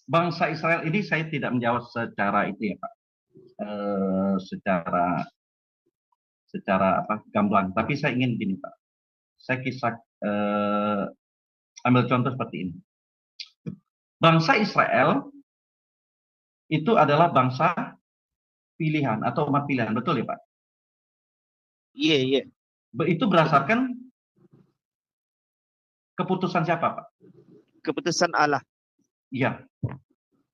[SPEAKER 3] Bangsa Israel ini saya tidak menjawab secara itu ya, Pak. Secara apa gamblang. Tapi saya ingin gini, Pak. Saya ambil contoh seperti ini. Bangsa Israel itu adalah bangsa pilihan atau umat pilihan, betul ya, Pak?
[SPEAKER 5] Iya, iya.
[SPEAKER 3] Itu berdasarkan keputusan siapa, Pak?
[SPEAKER 5] Keputusan Allah.
[SPEAKER 3] Iya,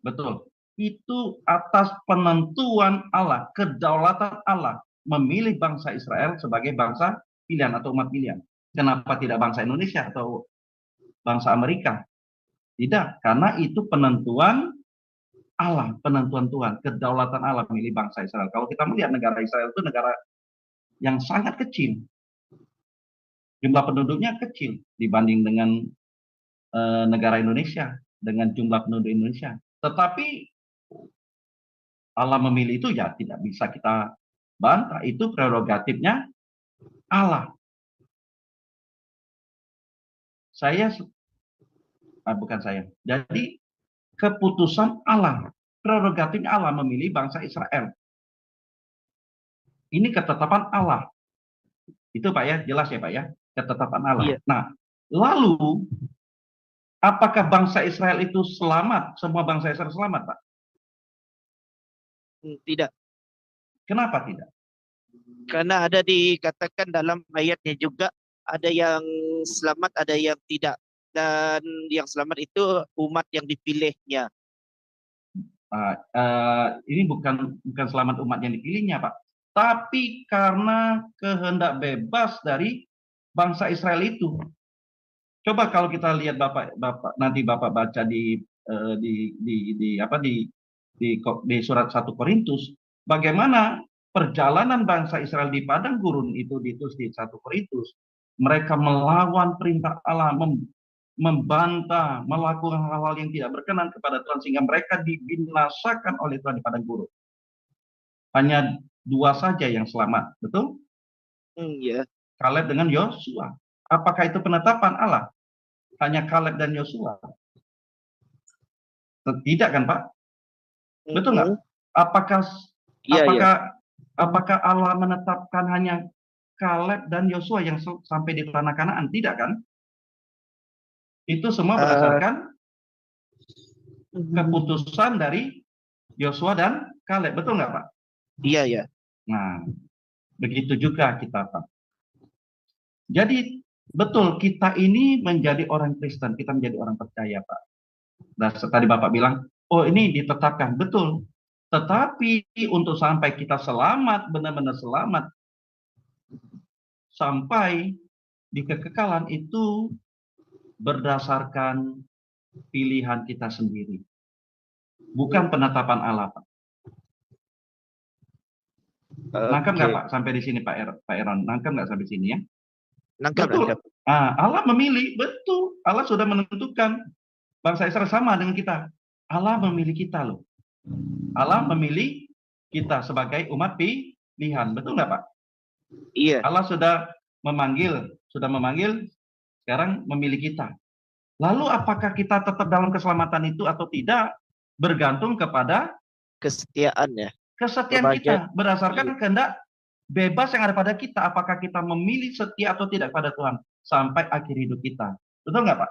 [SPEAKER 3] betul. Itu atas penentuan Allah, kedaulatan Allah memilih bangsa Israel sebagai bangsa pilihan atau umat pilihan. Kenapa tidak bangsa Indonesia atau bangsa Amerika? Tidak, karena itu penentuan Allah, penentuan Tuhan, kedaulatan Allah memilih bangsa Israel. Kalau kita melihat negara Israel itu negara yang sangat kecil. Jumlah penduduknya kecil dibanding dengan negara Indonesia, dengan jumlah penduduk Indonesia. Tetapi Allah memilih itu ya tidak bisa kita bantah. Itu prerogatifnya Allah. Bukan saya. Jadi keputusan Allah, prerogatif Allah memilih bangsa Israel. Ini ketetapan Allah. Itu Pak ya, jelas ya Pak ya, ketetapan Allah.
[SPEAKER 5] Iya.
[SPEAKER 3] Nah, lalu apakah bangsa Israel itu selamat? Semua bangsa Israel selamat, Pak?
[SPEAKER 5] Tidak.
[SPEAKER 3] Kenapa tidak?
[SPEAKER 5] Karena ada dikatakan dalam ayatnya juga, ada yang selamat, ada yang tidak. Dan yang selamat itu umat yang dipilihnya.
[SPEAKER 3] Ini bukan selamat umat yang dipilihnya, Pak. Tapi karena kehendak bebas dari bangsa Israel itu. Coba kalau kita lihat nanti Bapak baca di surat 1 Korintus, bagaimana perjalanan bangsa Israel di padang gurun itu ditulis di 1 Korintus. Mereka melawan perintah Allah, membantah, melakukan hal-hal yang tidak berkenan kepada Tuhan sehingga mereka dibinasakan oleh Tuhan di padang gurun. Hanya 2 saja yang selamat, betul?
[SPEAKER 5] Iya.
[SPEAKER 3] Kaleb dengan Yosua. Apakah itu penetapan Allah? Hanya Kaleb dan Yosua? Tidak kan, Pak? Betul nggak? Apakah Allah menetapkan hanya Kaleb dan Yosua yang sampai di tanah Kanaan? Tidak kan? Itu semua berdasarkan keputusan dari Yosua dan Kaleb, betul nggak Pak?
[SPEAKER 5] Iya, iya.
[SPEAKER 3] Nah, begitu juga kita, Pak. Jadi betul kita ini menjadi orang Kristen, kita menjadi orang percaya, Pak. Dan tadi Bapak bilang, oh ini ditetapkan, betul. Tetapi untuk sampai kita selamat, benar-benar selamat, sampai di kekekalan itu berdasarkan pilihan kita sendiri. Bukan penetapan Allah, Pak. Nangkep nggak Pak sampai di sini Pak Eron? Nangkep nggak sampai sini ya? Betul. Allah memilih, betul. Allah sudah menentukan bangsa Israel sama dengan kita. Allah memilih kita loh. Allah memilih kita sebagai umat pilihan, betul nggak Pak?
[SPEAKER 5] Iya.
[SPEAKER 3] Allah sudah memanggil, sekarang memilih kita. Lalu apakah kita tetap dalam keselamatan itu atau tidak? Bergantung kepada
[SPEAKER 5] kesetiaan
[SPEAKER 3] kita berdasarkan kehendak bebas yang ada pada kita. Apakah kita memilih setia atau tidak pada Tuhan sampai akhir hidup kita? Betul nggak Pak?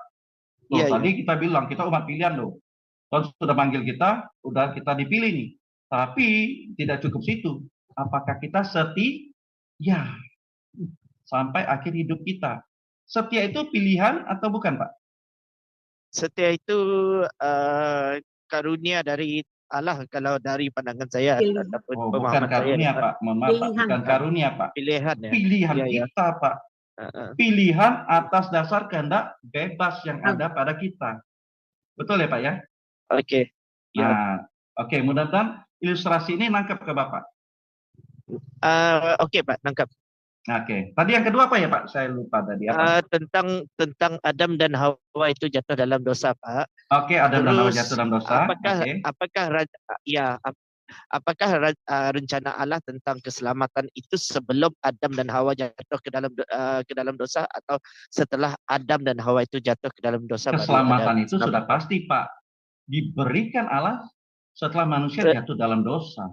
[SPEAKER 3] Tadi kita bilang kita umat pilihan loh. Tuhan sudah panggil kita, udah kita dipilih nih. Tapi tidak cukup situ. Apakah kita setia sampai akhir hidup kita? Setia itu pilihan atau bukan Pak?
[SPEAKER 5] Setia itu karunia dari Allah kalau dari pandangan saya
[SPEAKER 1] Pilihan.
[SPEAKER 5] ataupun
[SPEAKER 3] Oh, bukan
[SPEAKER 5] pemahaman saya
[SPEAKER 3] karunia,
[SPEAKER 5] Pak.
[SPEAKER 3] Pak. Mohon maaf, Pak.
[SPEAKER 1] Pilihan.
[SPEAKER 3] Bukan karunia, Pak.
[SPEAKER 5] Pilihan ya.
[SPEAKER 3] Pilihan
[SPEAKER 5] Iya, iya.
[SPEAKER 3] kita, Pak. Pilihan atas dasar kehendak bebas yang ada pada kita. Betul ya, Pak ya?
[SPEAKER 5] Oke. Ya.
[SPEAKER 3] Nah, oke, mudah-mudahan ilustrasi ini nangkep ke Bapak.
[SPEAKER 5] Oke Pak, nangkap.
[SPEAKER 3] Oke. Tadi yang kedua apa ya, Pak? Saya lupa tadi apa.
[SPEAKER 5] Tentang Adam dan Hawa itu jatuh dalam dosa, Pak.
[SPEAKER 3] Oke, Adam dan Hawa
[SPEAKER 5] Terus,
[SPEAKER 3] jatuh dalam dosa.
[SPEAKER 5] Apakah rencana Allah tentang keselamatan itu sebelum Adam dan Hawa jatuh ke dalam dosa atau setelah Adam dan Hawa itu jatuh ke dalam dosa?
[SPEAKER 3] Keselamatan itu sudah pasti, Pak. Diberikan Allah setelah manusia jatuh dalam dosa.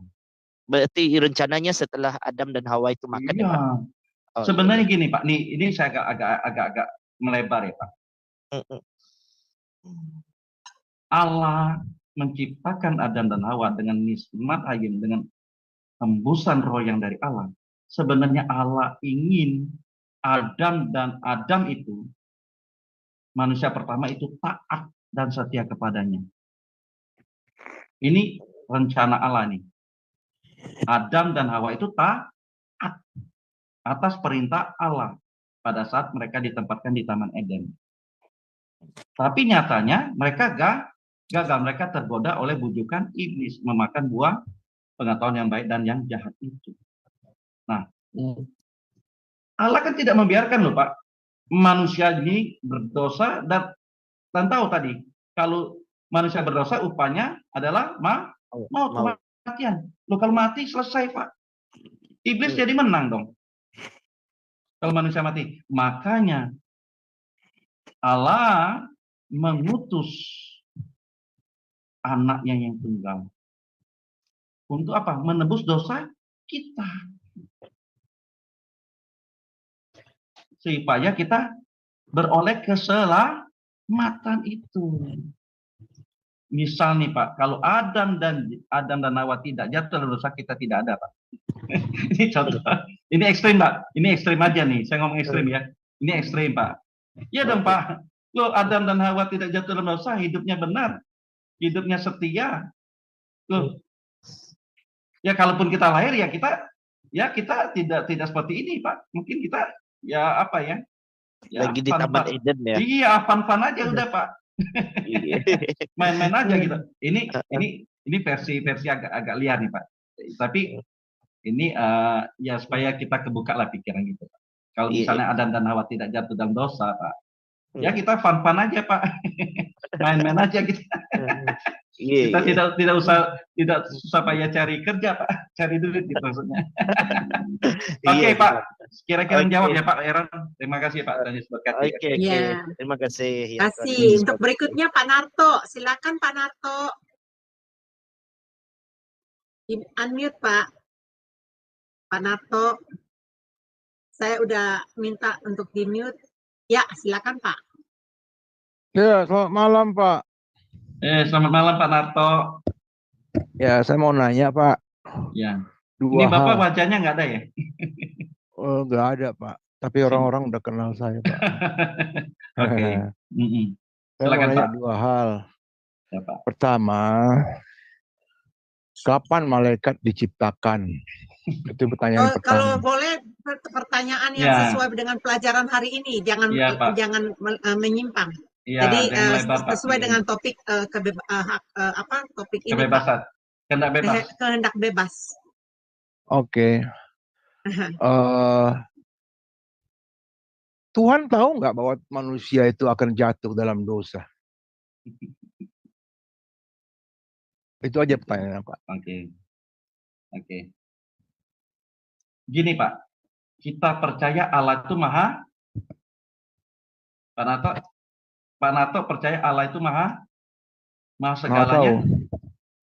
[SPEAKER 5] Berarti rencananya setelah Adam dan Hawa itu makan ya, Pak? Oh,
[SPEAKER 3] sebenarnya gini, Pak. Ini saya agak melebar ya, Pak. Allah menciptakan Adam dan Hawa dengan nismat ayun, dengan hembusan roh yang dari Allah. Sebenarnya Allah ingin Adam itu, manusia pertama itu taat dan setia kepadanya. Ini rencana Allah nih. Adam dan Hawa itu taat atas perintah Allah pada saat mereka ditempatkan di Taman Eden. Tapi nyatanya mereka gagal, mereka tergoda oleh bujukan iblis memakan buah pengetahuan yang baik dan yang jahat itu. Nah, Allah kan tidak membiarkan loh, Pak, manusia ini berdosa dan tahu tadi kalau manusia berdosa upahnya adalah maut, kematian. Loh, kalau mati selesai, Pak. Iblis jadi menang dong. Kalau manusia mati. Makanya Allah mengutus anaknya yang tunggal. Untuk apa? Menebus dosa kita. Supaya kita beroleh keselamatan itu. Misal nih, Pak, kalau Adam dan Hawa tidak jatuh dalam dosa, kita tidak ada, Pak. Ini contoh. Ini ekstrim, Pak. Ini ekstrim aja nih. Saya ngomong ekstrim ya. Ini ekstrim, Pak. Ya dong, Pak. Loh, Adam dan Hawa tidak jatuh dalam dosa, hidupnya benar. Hidupnya setia. Loh. Ya kalaupun kita lahir ya kita tidak seperti ini, Pak. Mungkin kita ya apa ya? Ya
[SPEAKER 5] lagi di Taman Eden ya.
[SPEAKER 3] Iya, fun-fun aja udah, Pak. Main-main aja gitu. Ini versi agak liar nih, Pak. Tapi ini ya supaya kita kebuka lah pikiran gitu, Pak. Kalau misalnya Adam dan Hawa tidak jatuh dalam dosa, Pak, ya kita fun-fun aja, Pak. Main-main aja gitu. Kita tidak susah payah cari kerja, Pak. Cari duit gitu maksudnya. Oke, Pak. Kira-kira jawab ya, Pak Eran. Terima kasih, Pak.
[SPEAKER 5] Oke. Terima kasih.
[SPEAKER 1] Untuk berikutnya Pak Narto. Silakan Pak Narto. Unmute, Pak. Pak Narto. Saya udah minta untuk di-mute. Ya, silakan, Pak.
[SPEAKER 6] Ya, selamat malam, Pak.
[SPEAKER 3] Selamat malam, Pak Narto.
[SPEAKER 6] Ya, saya mau nanya, Pak.
[SPEAKER 3] Ya.
[SPEAKER 6] Dua
[SPEAKER 3] Ini Bapak
[SPEAKER 6] hal.
[SPEAKER 3] wajahnya nggak ada ya?
[SPEAKER 6] Oh, nggak ada, Pak. Tapi orang-orang udah kenal saya, Pak.
[SPEAKER 3] Oke.
[SPEAKER 6] Saya mau nanya dua hal.
[SPEAKER 3] Ya, Pak.
[SPEAKER 6] Pertama, kapan malaikat diciptakan? Itu pertanyaan pertama.
[SPEAKER 1] Kalau boleh pertanyaan yang sesuai dengan pelajaran hari ini, jangan menyimpang.
[SPEAKER 3] Ya,
[SPEAKER 1] jadi
[SPEAKER 3] sesuai
[SPEAKER 1] dengan topik topik ini,
[SPEAKER 3] kebebasan, kehendak bebas.
[SPEAKER 1] Kehendak bebas.
[SPEAKER 6] Oke. Tuhan tahu nggak bahwa manusia itu akan jatuh dalam dosa? Itu aja pertanyaannya, Pak.
[SPEAKER 3] Oke. Gini, Pak, kita percaya Allah itu maha. Pak Nato percaya Allah itu maha segalanya.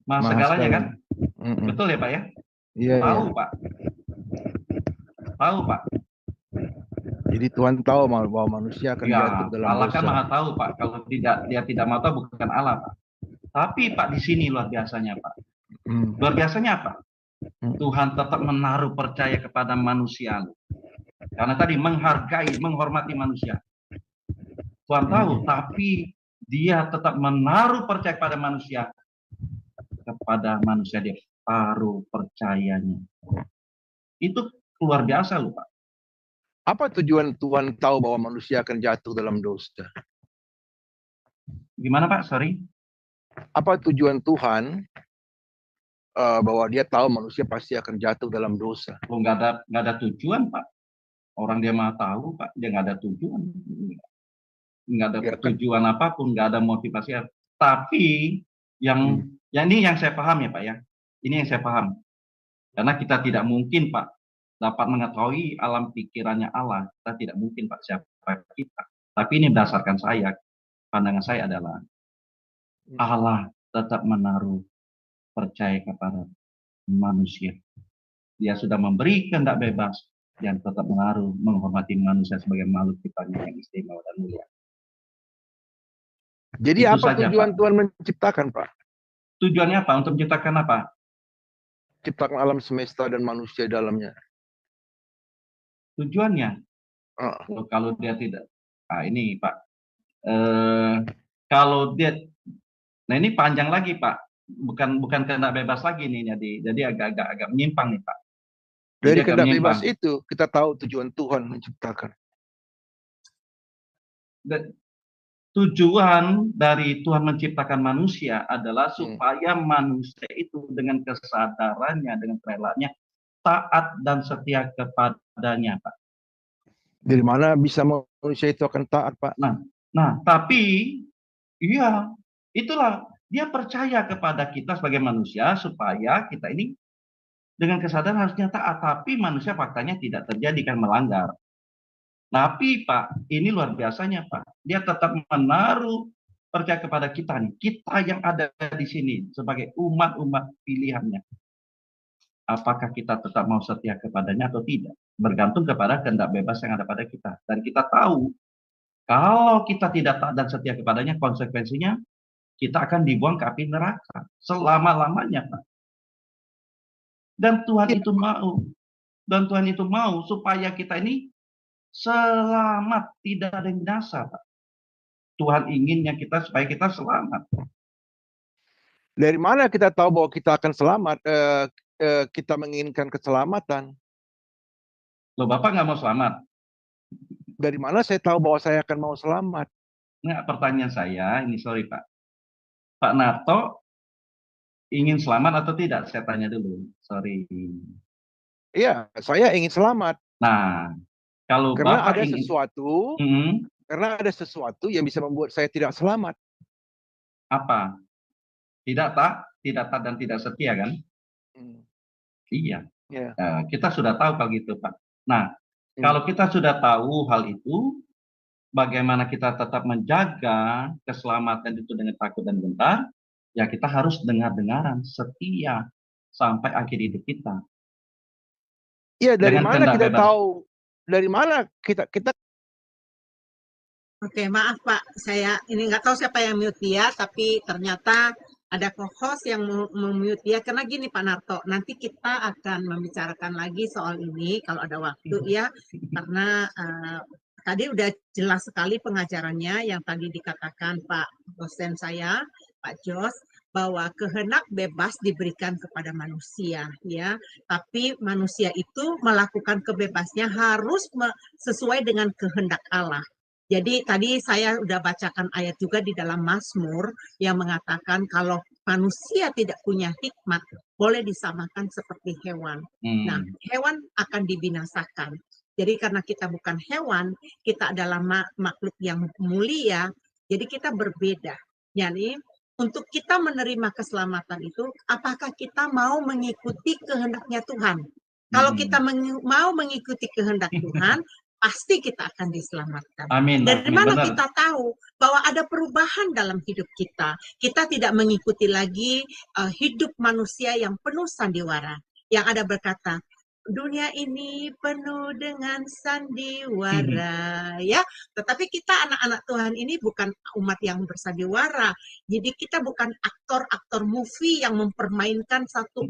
[SPEAKER 3] Maha segalanya kan? Betul ya, Pak ya?
[SPEAKER 6] Iya.
[SPEAKER 3] Tahu, Pak. Tahu, Pak.
[SPEAKER 6] Jadi Tuhan tahu bahwa manusia akan jatuh dalam
[SPEAKER 3] Allah
[SPEAKER 6] dosa.
[SPEAKER 3] kan maha tahu, Pak. Kalau dia tidak mau tahu bukan Allah, Pak. Tapi Pak di sini luar biasanya, Pak. Luar biasanya apa? Tuhan tetap menaruh percaya kepada manusia. Karena tadi menghargai, menghormati manusia. Tuhan tahu, tapi dia tetap menaruh percaya kepada manusia. kepada manusia, dia taruh percayanya. Itu luar biasa loh Pak.
[SPEAKER 6] Apa tujuan Tuhan tahu bahwa manusia akan jatuh dalam dosa?
[SPEAKER 3] Gimana Pak? Sorry.
[SPEAKER 6] Apa tujuan Tuhan bahwa dia tahu manusia pasti akan jatuh dalam dosa?
[SPEAKER 3] Oh, nggak ada tujuan Pak. Orang dia mah tahu Pak, dia nggak ada tujuan. Nggak ada
[SPEAKER 6] Ya kan?
[SPEAKER 3] tujuan apapun, nggak ada motivasi. Tapi yang ini yang saya paham ya Pak ya. Ini yang saya paham. Karena kita tidak mungkin Pak dapat mengetahui alam pikirannya Allah. Kita tidak mungkin Pak siapa kita. Tapi ini berdasarkan saya, pandangan saya adalah Allah tetap menaruh percaya kepada manusia. Dia sudah memberi kehendak bebas dan tetap menaruh menghormati manusia sebagai makhluk ciptaannya yang istimewa dan mulia.
[SPEAKER 6] Jadi
[SPEAKER 3] Itu
[SPEAKER 6] apa
[SPEAKER 3] saja,
[SPEAKER 6] tujuan
[SPEAKER 3] Pak.
[SPEAKER 6] Tuhan menciptakan, Pak?
[SPEAKER 3] Tujuannya apa? Untuk menciptakan apa?
[SPEAKER 6] Ciptakan alam semesta dan manusia di dalamnya.
[SPEAKER 3] Tujuannya
[SPEAKER 6] Oh,
[SPEAKER 3] kalau dia tidak, nah ini Pak, kalau dia, nah ini panjang lagi Pak, bukan kehendak bebas lagi nih, jadi agak menyimpang nih Pak.
[SPEAKER 6] dari
[SPEAKER 3] Jadi agak
[SPEAKER 6] kehendak bebas
[SPEAKER 3] menyimpang.
[SPEAKER 6] itu kita tahu tujuan Tuhan menciptakan.
[SPEAKER 3] Tujuan dari Tuhan menciptakan manusia adalah supaya manusia itu dengan kesadarannya, dengan kerelaannya taat dan setia kepadanya, Pak.
[SPEAKER 6] Dari mana bisa manusia itu akan taat, Pak?
[SPEAKER 3] Nah, tapi iya, itulah dia percaya kepada kita sebagai manusia supaya kita ini dengan kesadaran harusnya taat, tapi manusia faktanya tidak terjadi kan melanggar. Tapi Pak, ini luar biasanya Pak. Dia tetap menaruh percaya kepada kita nih. Kita yang ada di sini sebagai umat-umat pilihannya. Apakah kita tetap mau setia kepadanya atau tidak? Bergantung kepada kehendak bebas yang ada pada kita. Dan kita tahu, kalau kita tidak taat dan setia kepadanya, konsekuensinya kita akan dibuang ke api neraka. Selama-lamanya Pak. Dan Tuhan itu mau. Dan Tuhan itu mau supaya kita ini selamat, tidak ada yang binasa, Pak. Tuhan inginnya kita supaya kita selamat.
[SPEAKER 6] Dari mana kita tahu bahwa kita akan selamat? Kita menginginkan keselamatan.
[SPEAKER 3] Loh, Bapak nggak mau selamat?
[SPEAKER 6] Dari mana saya tahu bahwa saya akan mau selamat?
[SPEAKER 3] Nggak, pertanyaan saya, ini sorry Pak. Pak Narto ingin selamat atau tidak? Saya tanya dulu, sorry.
[SPEAKER 6] Iya, saya ingin selamat.
[SPEAKER 3] Nah, kalau
[SPEAKER 6] Karena
[SPEAKER 3] Bapak
[SPEAKER 6] ada
[SPEAKER 3] ingin...
[SPEAKER 6] sesuatu, karena ada sesuatu yang bisa membuat saya tidak selamat.
[SPEAKER 3] Apa? Tidak taat dan tidak setia kan? Iya. Kita sudah tahu kalau gitu Pak. Nah, kalau kita sudah tahu hal itu, bagaimana kita tetap menjaga keselamatan itu dengan takut dan gentar? Ya kita harus dengar-dengaran, setia sampai akhir hidup kita.
[SPEAKER 6] Iya, dari
[SPEAKER 3] Dengan
[SPEAKER 6] mana
[SPEAKER 3] kehendak
[SPEAKER 6] kita
[SPEAKER 3] bebas.
[SPEAKER 6] tahu? Dari mana kita?
[SPEAKER 1] Oke, maaf Pak, saya ini nggak tahu siapa yang mute dia, tapi ternyata ada co-host yang mute dia. Karena gini Pak Narto, nanti kita akan membicarakan lagi soal ini kalau ada waktu ya, karena tadi udah jelas sekali pengajarannya yang tadi dikatakan Pak dosen saya, Pak Jos, bahwa kehendak bebas diberikan kepada manusia ya, tapi manusia itu melakukan kebebasnya harus sesuai dengan kehendak Allah. Jadi tadi saya sudah bacakan ayat juga di dalam Mazmur yang mengatakan kalau manusia tidak punya hikmat boleh disamakan seperti hewan. Nah, hewan akan dibinasakan. Jadi karena kita bukan hewan, kita adalah makhluk yang mulia, jadi kita berbeda. Jadi untuk kita menerima keselamatan itu, apakah kita mau mengikuti kehendaknya Tuhan? Kalau kita mau mengikuti kehendak Tuhan, pasti kita akan diselamatkan.
[SPEAKER 3] Amin.
[SPEAKER 1] Dari mana
[SPEAKER 3] benar.
[SPEAKER 1] kita tahu bahwa ada perubahan dalam hidup kita? Kita tidak mengikuti lagi hidup manusia yang penuh sandiwara. Yang ada berkata, dunia ini penuh dengan sandiwara, ya. Tetapi kita anak-anak Tuhan ini bukan umat yang bersandiwara. Jadi kita bukan aktor-aktor movie yang mempermainkan satu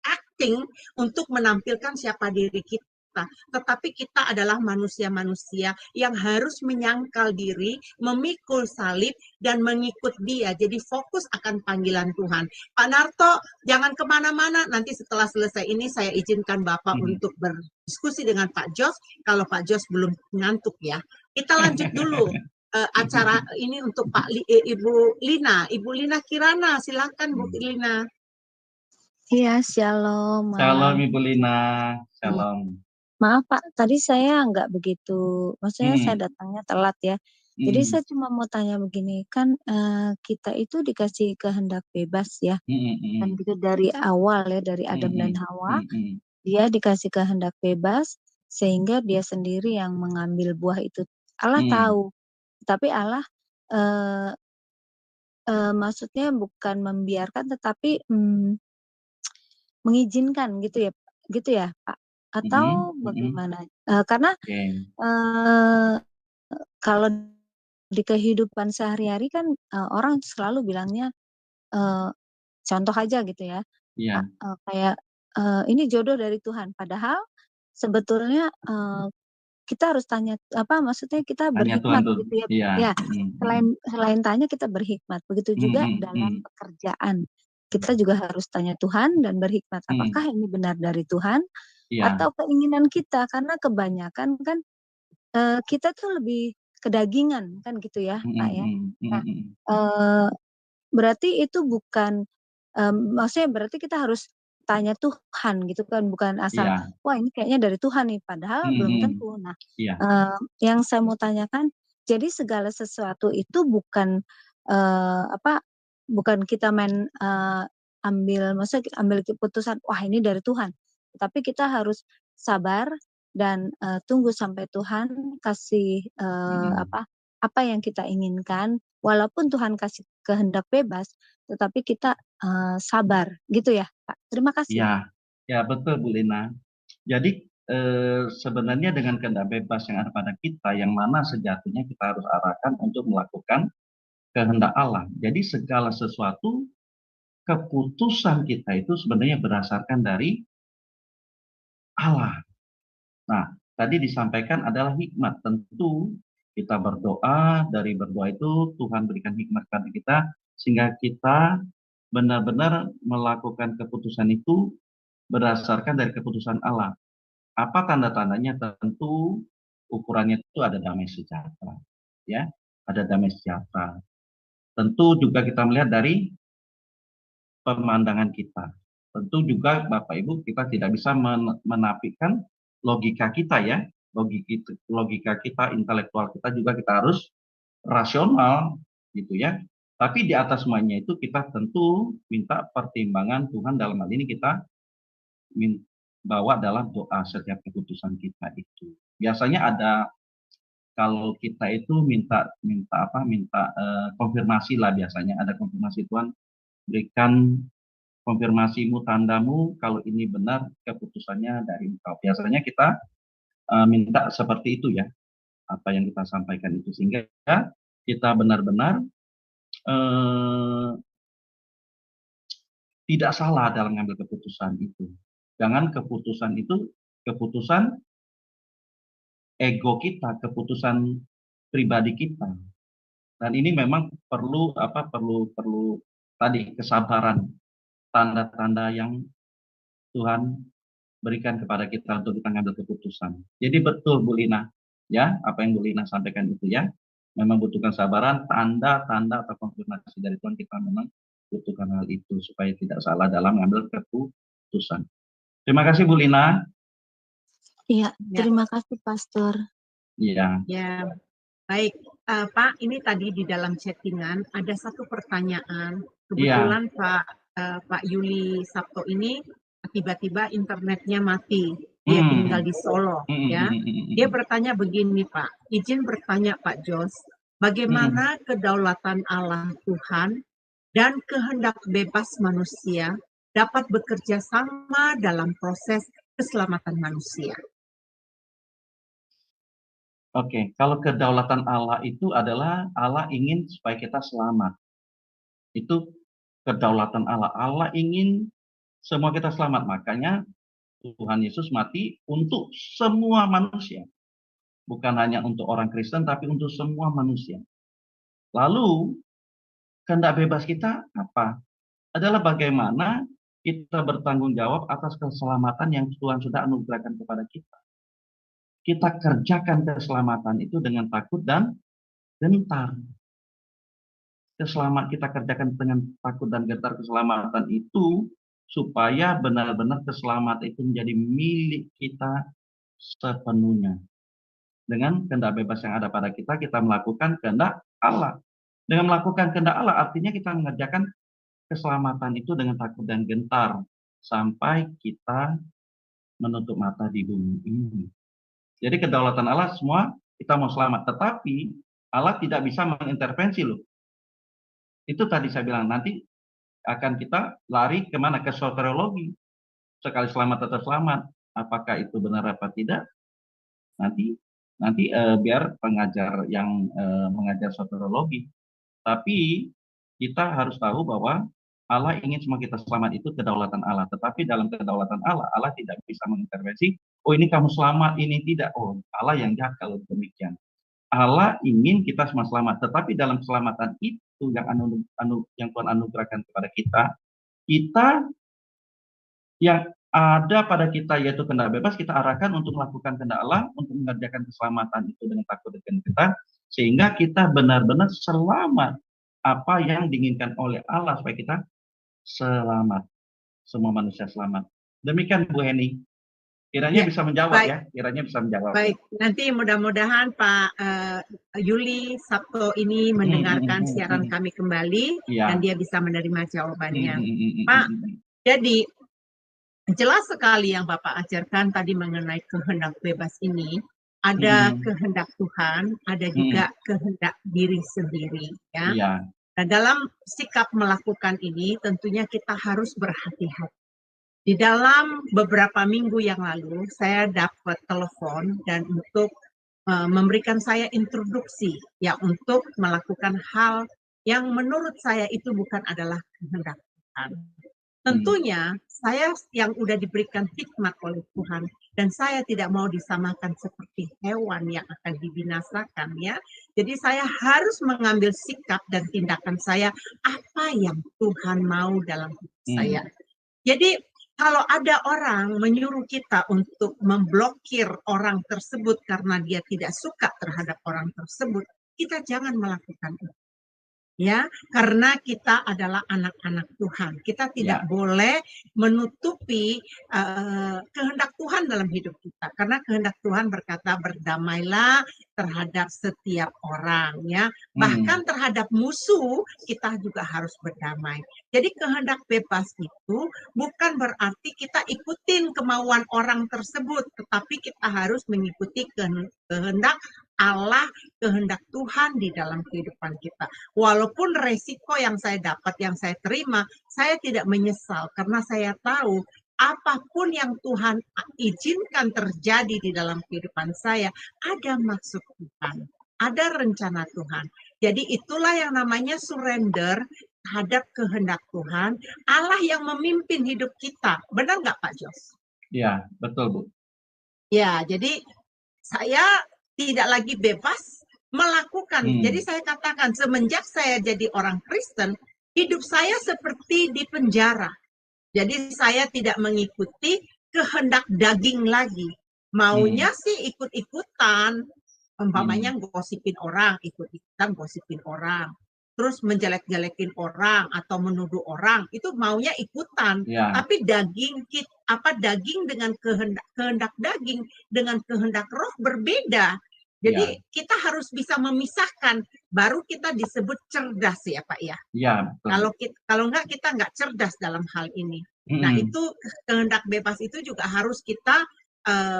[SPEAKER 1] acting untuk menampilkan siapa diri kita. kita, tetapi kita adalah manusia-manusia yang harus menyangkal diri, memikul salib, dan mengikut Dia. Jadi fokus akan panggilan Tuhan. Pak Narto, jangan kemana-mana. Nanti setelah selesai ini saya izinkan Bapak untuk berdiskusi dengan Pak Jos. Kalau Pak Jos belum ngantuk ya. Kita lanjut dulu acara ini untuk Ibu Lina. Ibu Lina Kirana, silakan Bu Lina.
[SPEAKER 7] Iya, shalom.
[SPEAKER 3] Shalom Ibu Lina, shalom.
[SPEAKER 7] Maaf Pak, tadi saya nggak begitu, maksudnya saya datangnya telat ya. Jadi saya cuma mau tanya begini, kan kita itu dikasih kehendak bebas ya, dan gitu dari awal ya, dari Adam dan Hawa, dia dikasih kehendak bebas, sehingga dia sendiri yang mengambil buah itu. Allah tahu, tapi Allah maksudnya bukan membiarkan, tetapi mengizinkan gitu ya Pak, atau bagaimana? Karena kalau di kehidupan sehari-hari kan orang selalu bilangnya contoh aja gitu ya, kayak ini jodoh dari Tuhan, padahal sebetulnya kita harus tanya maksudnya kita berhikmat gitu ya. Selain tanya kita berhikmat, begitu juga dalam pekerjaan. Kita juga harus tanya Tuhan dan berhikmat, apakah ini benar dari Tuhan atau keinginan kita, karena kebanyakan kan kita tuh lebih kedagingan kan gitu ya Pak ya. Nah, berarti itu bukan maksudnya berarti kita harus tanya Tuhan gitu kan, bukan asal wah ini kayaknya dari Tuhan nih, padahal belum tentu. Nah, yang saya mau tanyakan, jadi segala sesuatu itu bukan bukan kita main maksudnya ambil keputusan wah ini dari Tuhan, tapi kita harus sabar dan tunggu sampai Tuhan kasih apa yang kita inginkan, walaupun Tuhan kasih kehendak bebas, tetapi kita sabar gitu ya Pak. Terima kasih.
[SPEAKER 3] Ya betul Bu Lina. Jadi sebenarnya dengan kehendak bebas yang ada pada kita, yang mana sejatinya kita harus arahkan untuk melakukan kehendak Allah. Jadi segala sesuatu, keputusan kita itu sebenarnya berdasarkan dari Allah. Nah, tadi disampaikan adalah hikmat. Tentu kita berdoa, dari berdoa itu Tuhan berikan hikmat kepada kita, sehingga kita benar-benar melakukan keputusan itu berdasarkan dari keputusan Allah. Apa tanda-tandanya? Tentu ukurannya itu ada damai sejahtera, ya, ada damai sejahtera. Tentu juga kita melihat dari pemandangan kita. Tentu juga Bapak Ibu, kita tidak bisa menafikan logika kita ya, logika kita, intelektual kita juga kita harus rasional gitu ya. Tapi di atas semuanya itu kita tentu minta pertimbangan Tuhan, dalam hal ini kita bawa dalam doa setiap keputusan kita itu. Biasanya ada, kalau kita itu minta konfirmasi lah, biasanya ada konfirmasi, Tuhan berikan konfirmasimu, tandamu kalau ini benar keputusannya dari Engkau. Biasanya kita minta seperti itu ya, apa yang kita sampaikan itu, sehingga kita benar-benar tidak salah dalam mengambil keputusan itu. Jangan keputusan itu keputusan ego kita, keputusan pribadi kita. Dan ini memang perlu tadi kesabaran, tanda-tanda yang Tuhan berikan kepada kita untuk kita mengambil keputusan. Jadi betul Bu Lina, ya, apa yang Bu Lina sampaikan itu ya, memang butuhkan sabaran, tanda-tanda atau konfirmasi dari Tuhan, kita memang butuhkan hal itu supaya tidak salah dalam mengambil keputusan. Terima kasih Bu Lina.
[SPEAKER 7] Iya, terima kasih Pastor.
[SPEAKER 3] Iya.
[SPEAKER 1] Ya, baik. Pak, ini tadi di dalam chattingan ada satu pertanyaan. Kebetulan Pak Yuli Sabto ini tiba-tiba internetnya mati. Dia tinggal di Solo, ya. Dia bertanya begini, Pak. Izin bertanya, Pak Jos, bagaimana kedaulatan Allah Tuhan dan kehendak bebas manusia dapat bekerja sama dalam proses keselamatan manusia?
[SPEAKER 3] Oke, kalau kedaulatan Allah itu adalah Allah ingin supaya kita selamat. Itu kedaulatan Allah. Allah ingin semua kita selamat. Makanya Tuhan Yesus mati untuk semua manusia. Bukan hanya untuk orang Kristen, tapi untuk semua manusia. Lalu, kehendak bebas kita apa? Adalah bagaimana kita bertanggung jawab atas keselamatan yang Tuhan sudah anugerahkan kepada kita. Kita kerjakan keselamatan itu dengan takut dan gentar. Kita kerjakan dengan takut dan gentar keselamatan itu supaya benar-benar keselamatan itu menjadi milik kita sepenuhnya. Dengan kehendak bebas yang ada pada kita, kita melakukan kehendak Allah. Dengan melakukan kehendak Allah, artinya kita mengerjakan keselamatan itu dengan takut dan gentar sampai kita menutup mata di bumi ini. Jadi kedaulatan Allah semua kita mau selamat, tetapi Allah tidak bisa mengintervensi loh. Itu tadi saya bilang, nanti akan kita lari kemana? Ke soteriologi. Sekali selamat tetap selamat. Apakah itu benar apa tidak? Nanti biar pengajar yang mengajar soteriologi. Tapi kita harus tahu bahwa Allah ingin semua kita selamat, itu kedaulatan Allah. Tetapi dalam kedaulatan Allah, Allah tidak bisa mengintervensi, oh ini kamu selamat, ini tidak. Oh, Allah yang jahat kalau demikian. Allah ingin kita semua selamat, tetapi dalam keselamatan itu yang Tuhan anugerahkan kepada kita yang ada pada kita yaitu kehendak bebas, kita arahkan untuk melakukan kehendak Allah, untuk mengerjakan keselamatan itu dengan takut dan gentar, sehingga kita benar-benar selamat apa yang diinginkan oleh Allah supaya kita selamat, semua manusia selamat. Demikian Bu Heni. Kiranya bisa menjawab baik. Ya, kiranya bisa menjawab.
[SPEAKER 1] Baik, nanti mudah-mudahan Pak Yuli Sabto ini mendengarkan siaran kami kembali dan dia bisa menerima jawabannya. Pak, jadi jelas sekali yang Bapak ajarkan tadi mengenai kehendak bebas ini. Ada kehendak Tuhan, ada juga kehendak diri sendiri. Ya. Nah, dalam sikap melakukan ini tentunya kita harus berhati-hati. Di dalam beberapa minggu yang lalu, saya dapat telepon dan untuk memberikan saya introduksi ya untuk melakukan hal yang menurut saya itu bukan adalah kehendak Tuhan. Tentunya saya yang sudah diberikan hikmat oleh Tuhan dan saya tidak mau disamakan seperti hewan yang akan dibinasakan ya. Jadi saya harus mengambil sikap dan tindakan saya apa yang Tuhan mau dalam hidup saya. Jadi kalau ada orang menyuruh kita untuk memblokir orang tersebut karena dia tidak suka terhadap orang tersebut, kita jangan melakukan itu. Ya, karena kita adalah anak-anak Tuhan. Kita tidak boleh menutupi kehendak Tuhan dalam hidup kita. Karena kehendak Tuhan berkata berdamailah terhadap setiap orang, ya. Bahkan terhadap musuh kita juga harus berdamai. Jadi kehendak bebas itu bukan berarti kita ikutin kemauan orang tersebut, tetapi kita harus mengikuti kehendak Allah, kehendak Tuhan di dalam kehidupan kita. Walaupun resiko yang saya dapat, yang saya terima, saya tidak menyesal karena saya tahu apapun yang Tuhan izinkan terjadi di dalam kehidupan saya, ada maksud Tuhan, ada rencana Tuhan. Jadi itulah yang namanya surrender terhadap kehendak Tuhan, Allah yang memimpin hidup kita. Benar nggak Pak Jos?
[SPEAKER 3] Ya, betul Bu.
[SPEAKER 1] Ya, jadi saya tidak lagi bebas melakukan. Jadi saya katakan semenjak saya jadi orang Kristen, hidup saya seperti di penjara. Jadi saya tidak mengikuti kehendak daging lagi. Maunya sih ikut-ikutan. Umpamanya gosipin orang, ikut-ikutan gosipin orang. Terus menjelek-jelekin orang atau menuduh orang, itu maunya ikutan. Tapi daging dengan kehendak daging dengan kehendak roh berbeda. Jadi kita harus bisa memisahkan, baru kita disebut cerdas ya Pak ya. Kalau enggak kita enggak cerdas dalam hal ini. Nah itu kehendak bebas itu juga harus kita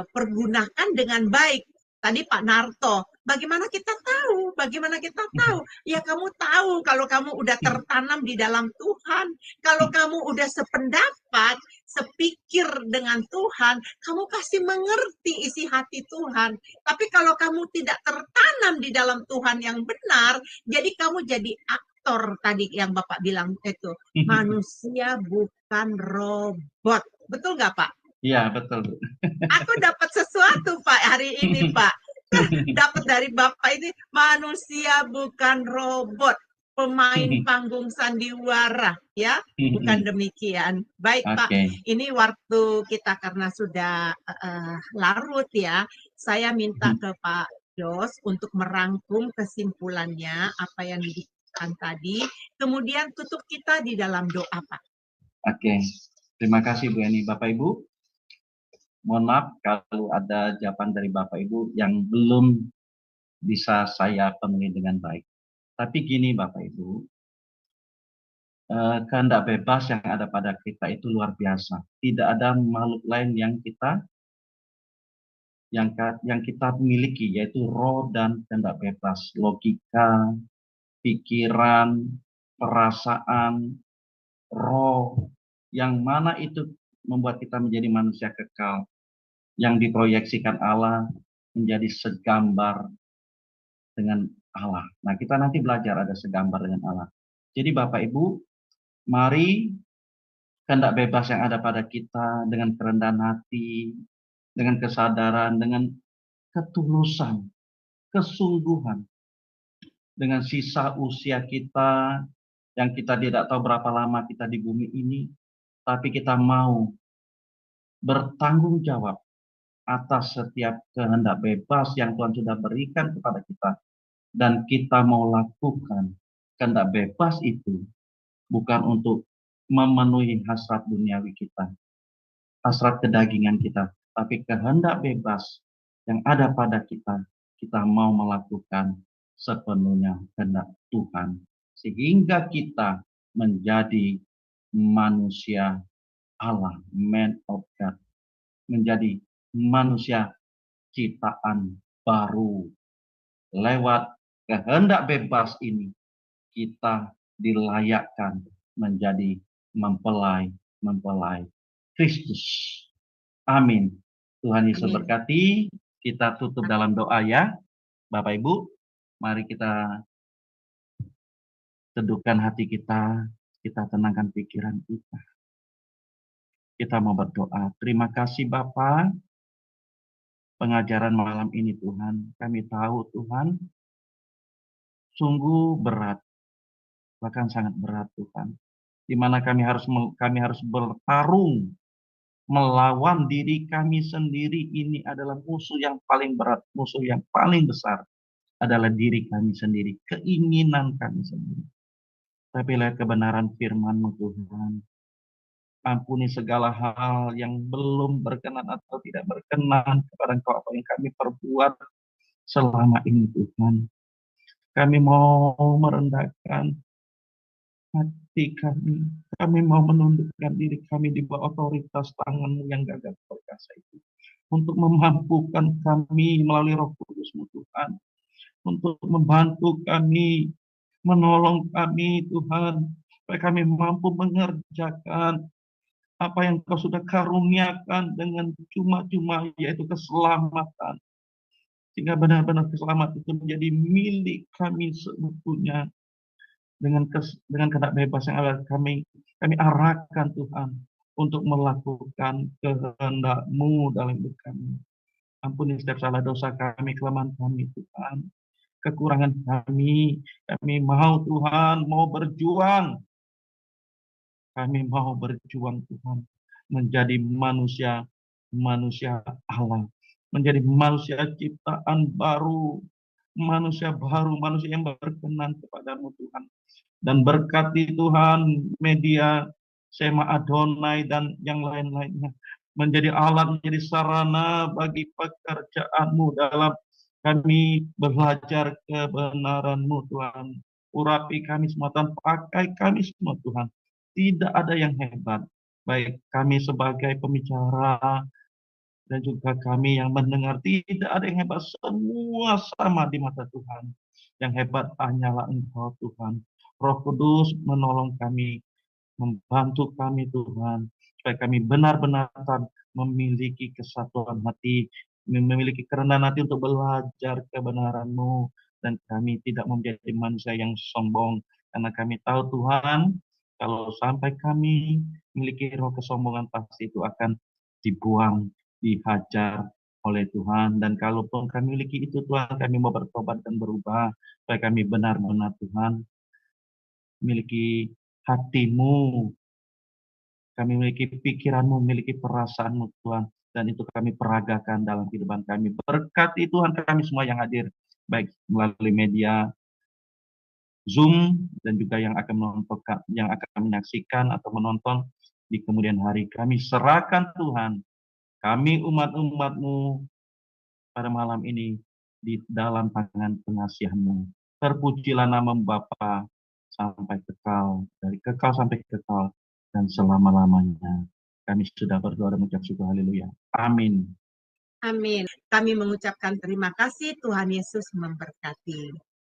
[SPEAKER 1] pergunakan dengan baik. Tadi Pak Narto, bagaimana kita tahu? Bagaimana kita tahu? Ya kamu tahu kalau kamu udah tertanam di dalam Tuhan. Kalau kamu udah sependapat, sepikir dengan Tuhan, kamu pasti mengerti isi hati Tuhan. Tapi kalau kamu tidak tertanam di dalam Tuhan yang benar, jadi kamu jadi aktor tadi yang Bapak bilang itu. Manusia bukan robot. Betul nggak Pak?
[SPEAKER 3] Iya, betul, Bu.
[SPEAKER 1] Aku dapat sesuatu Pak hari ini Pak. Dapat dari Bapak ini, manusia bukan robot, pemain panggung sandiwara, ya, bukan demikian. Baik Pak, ini waktu kita karena sudah larut ya, saya minta ke Pak Jos untuk merangkum kesimpulannya apa yang dibicarakan tadi, kemudian tutup kita di dalam doa Pak.
[SPEAKER 3] Oke, terima kasih Bu Eni. Bapak Ibu, mohon maaf kalau ada jawaban dari Bapak Ibu yang belum bisa saya penuhi dengan baik. Tapi gini Bapak Ibu, kehendak bebas yang ada pada kita itu luar biasa. Tidak ada makhluk lain yang kita miliki, yaitu roh dan kehendak bebas, logika, pikiran, perasaan, roh, yang mana itu membuat kita menjadi manusia kekal, yang diproyeksikan Allah menjadi segambar dengan Allah. Nah, kita nanti belajar ada segambar dengan Allah. Jadi Bapak Ibu, mari kehendak bebas yang ada pada kita dengan kerendahan hati, dengan kesadaran, dengan ketulusan, kesungguhan, dengan sisa usia kita yang kita tidak tahu berapa lama kita di bumi ini, tapi kita mau bertanggung jawab atas setiap kehendak bebas yang Tuhan sudah berikan kepada kita. Dan kita mau lakukan kehendak bebas itu bukan untuk memenuhi hasrat duniawi kita, hasrat kedagingan kita, tapi kehendak bebas yang ada pada kita, kita mau melakukan sepenuhnya kehendak Tuhan. Sehingga kita menjadi manusia Allah, man of God, menjadi manusia ciptaan baru. Lewat kehendak bebas ini, kita dilayakkan menjadi mempelai Kristus. Amin. Tuhan Yesus berkati. Kita tutup dalam doa ya. Bapak Ibu, mari kita teduhkan hati kita tenangkan pikiran kita. Kita mau berdoa. Terima kasih Bapa, pengajaran malam ini Tuhan. Kami tahu Tuhan, sungguh berat, bahkan sangat berat Tuhan. Di mana kami harus bertarung melawan diri kami sendiri. Ini adalah musuh yang paling berat, musuh yang paling besar adalah diri kami sendiri, keinginan kami sendiri. Tapi lihat kebenaran firman-Mu Tuhan. Ampuni segala hal yang belum berkenan atau tidak berkenan kepada Engkau, apa yang kami perbuat selama ini Tuhan. Kami mau merendahkan hati kami. Kami mau menundukkan diri kami di bawah otoritas tangan-Mu yang gagah perkasa itu. Untuk memampukan kami melalui Roh Kudus-Mu Tuhan. Untuk membantu kami, menolong kami Tuhan. Supaya kami mampu mengerjakan apa yang Kau sudah karuniakan dengan cuma-cuma, yaitu keselamatan. Sehingga benar-benar keselamatan itu menjadi milik kami seutuhnya. Dengan kehendak bebas yang ada kami arahkan Tuhan untuk melakukan kehendak-Mu dalam hidup kami. Ampuni setiap salah dosa kami, kelemahan kami Tuhan, kekurangan kami. Kami mau Tuhan, mau berjuang. Kami mau berjuang Tuhan, menjadi manusia Allah, menjadi manusia ciptaan baru, manusia yang berkenan kepada-Mu Tuhan. Dan berkati Tuhan media Sema Adonai dan yang lain-lainnya, menjadi alat, menjadi sarana bagi pekerjaan-Mu dalam kami belajar kebenaran-Mu Tuhan. Urapi kami semua Tuhan, pakai kami semua Tuhan. Tidak ada yang hebat, baik kami sebagai pembicara dan juga kami yang mendengar, tidak ada yang hebat, semua sama di mata Tuhan. Yang hebat hanyalah Engkau Tuhan. Roh Kudus menolong kami, membantu kami Tuhan, supaya kami benar-benar memiliki kesatuan hati, memiliki kerendahan hati untuk belajar kebenaran-Mu, dan kami tidak menjadi manusia yang sombong, karena kami tahu Tuhan, kalau sampai kami memiliki roh kesombongan, pasti itu akan dibuang, dihajar oleh Tuhan. Dan kalaupun kami memiliki itu Tuhan, kami mau bertobat dan berubah, supaya kami benar-benar Tuhan memiliki hatimu, kami memiliki pikiranmu, memiliki perasaanmu Tuhan, dan itu kami peragakan dalam kehidupan kami. Berkati Tuhan kami semua yang hadir, baik melalui media Zoom dan juga yang akan menyaksikan atau menonton di kemudian hari. Kami serahkan Tuhan, kami umat-umat-Mu pada malam ini di dalam tangan pengasihan-Mu. Terpujilah nama Bapa sampai kekal, dari kekal sampai kekal, dan selama-lamanya. Kami sudah berdoa dan mengucap syukur, haleluya. Amin.
[SPEAKER 1] Amin. Kami mengucapkan terima kasih, Tuhan Yesus memberkati.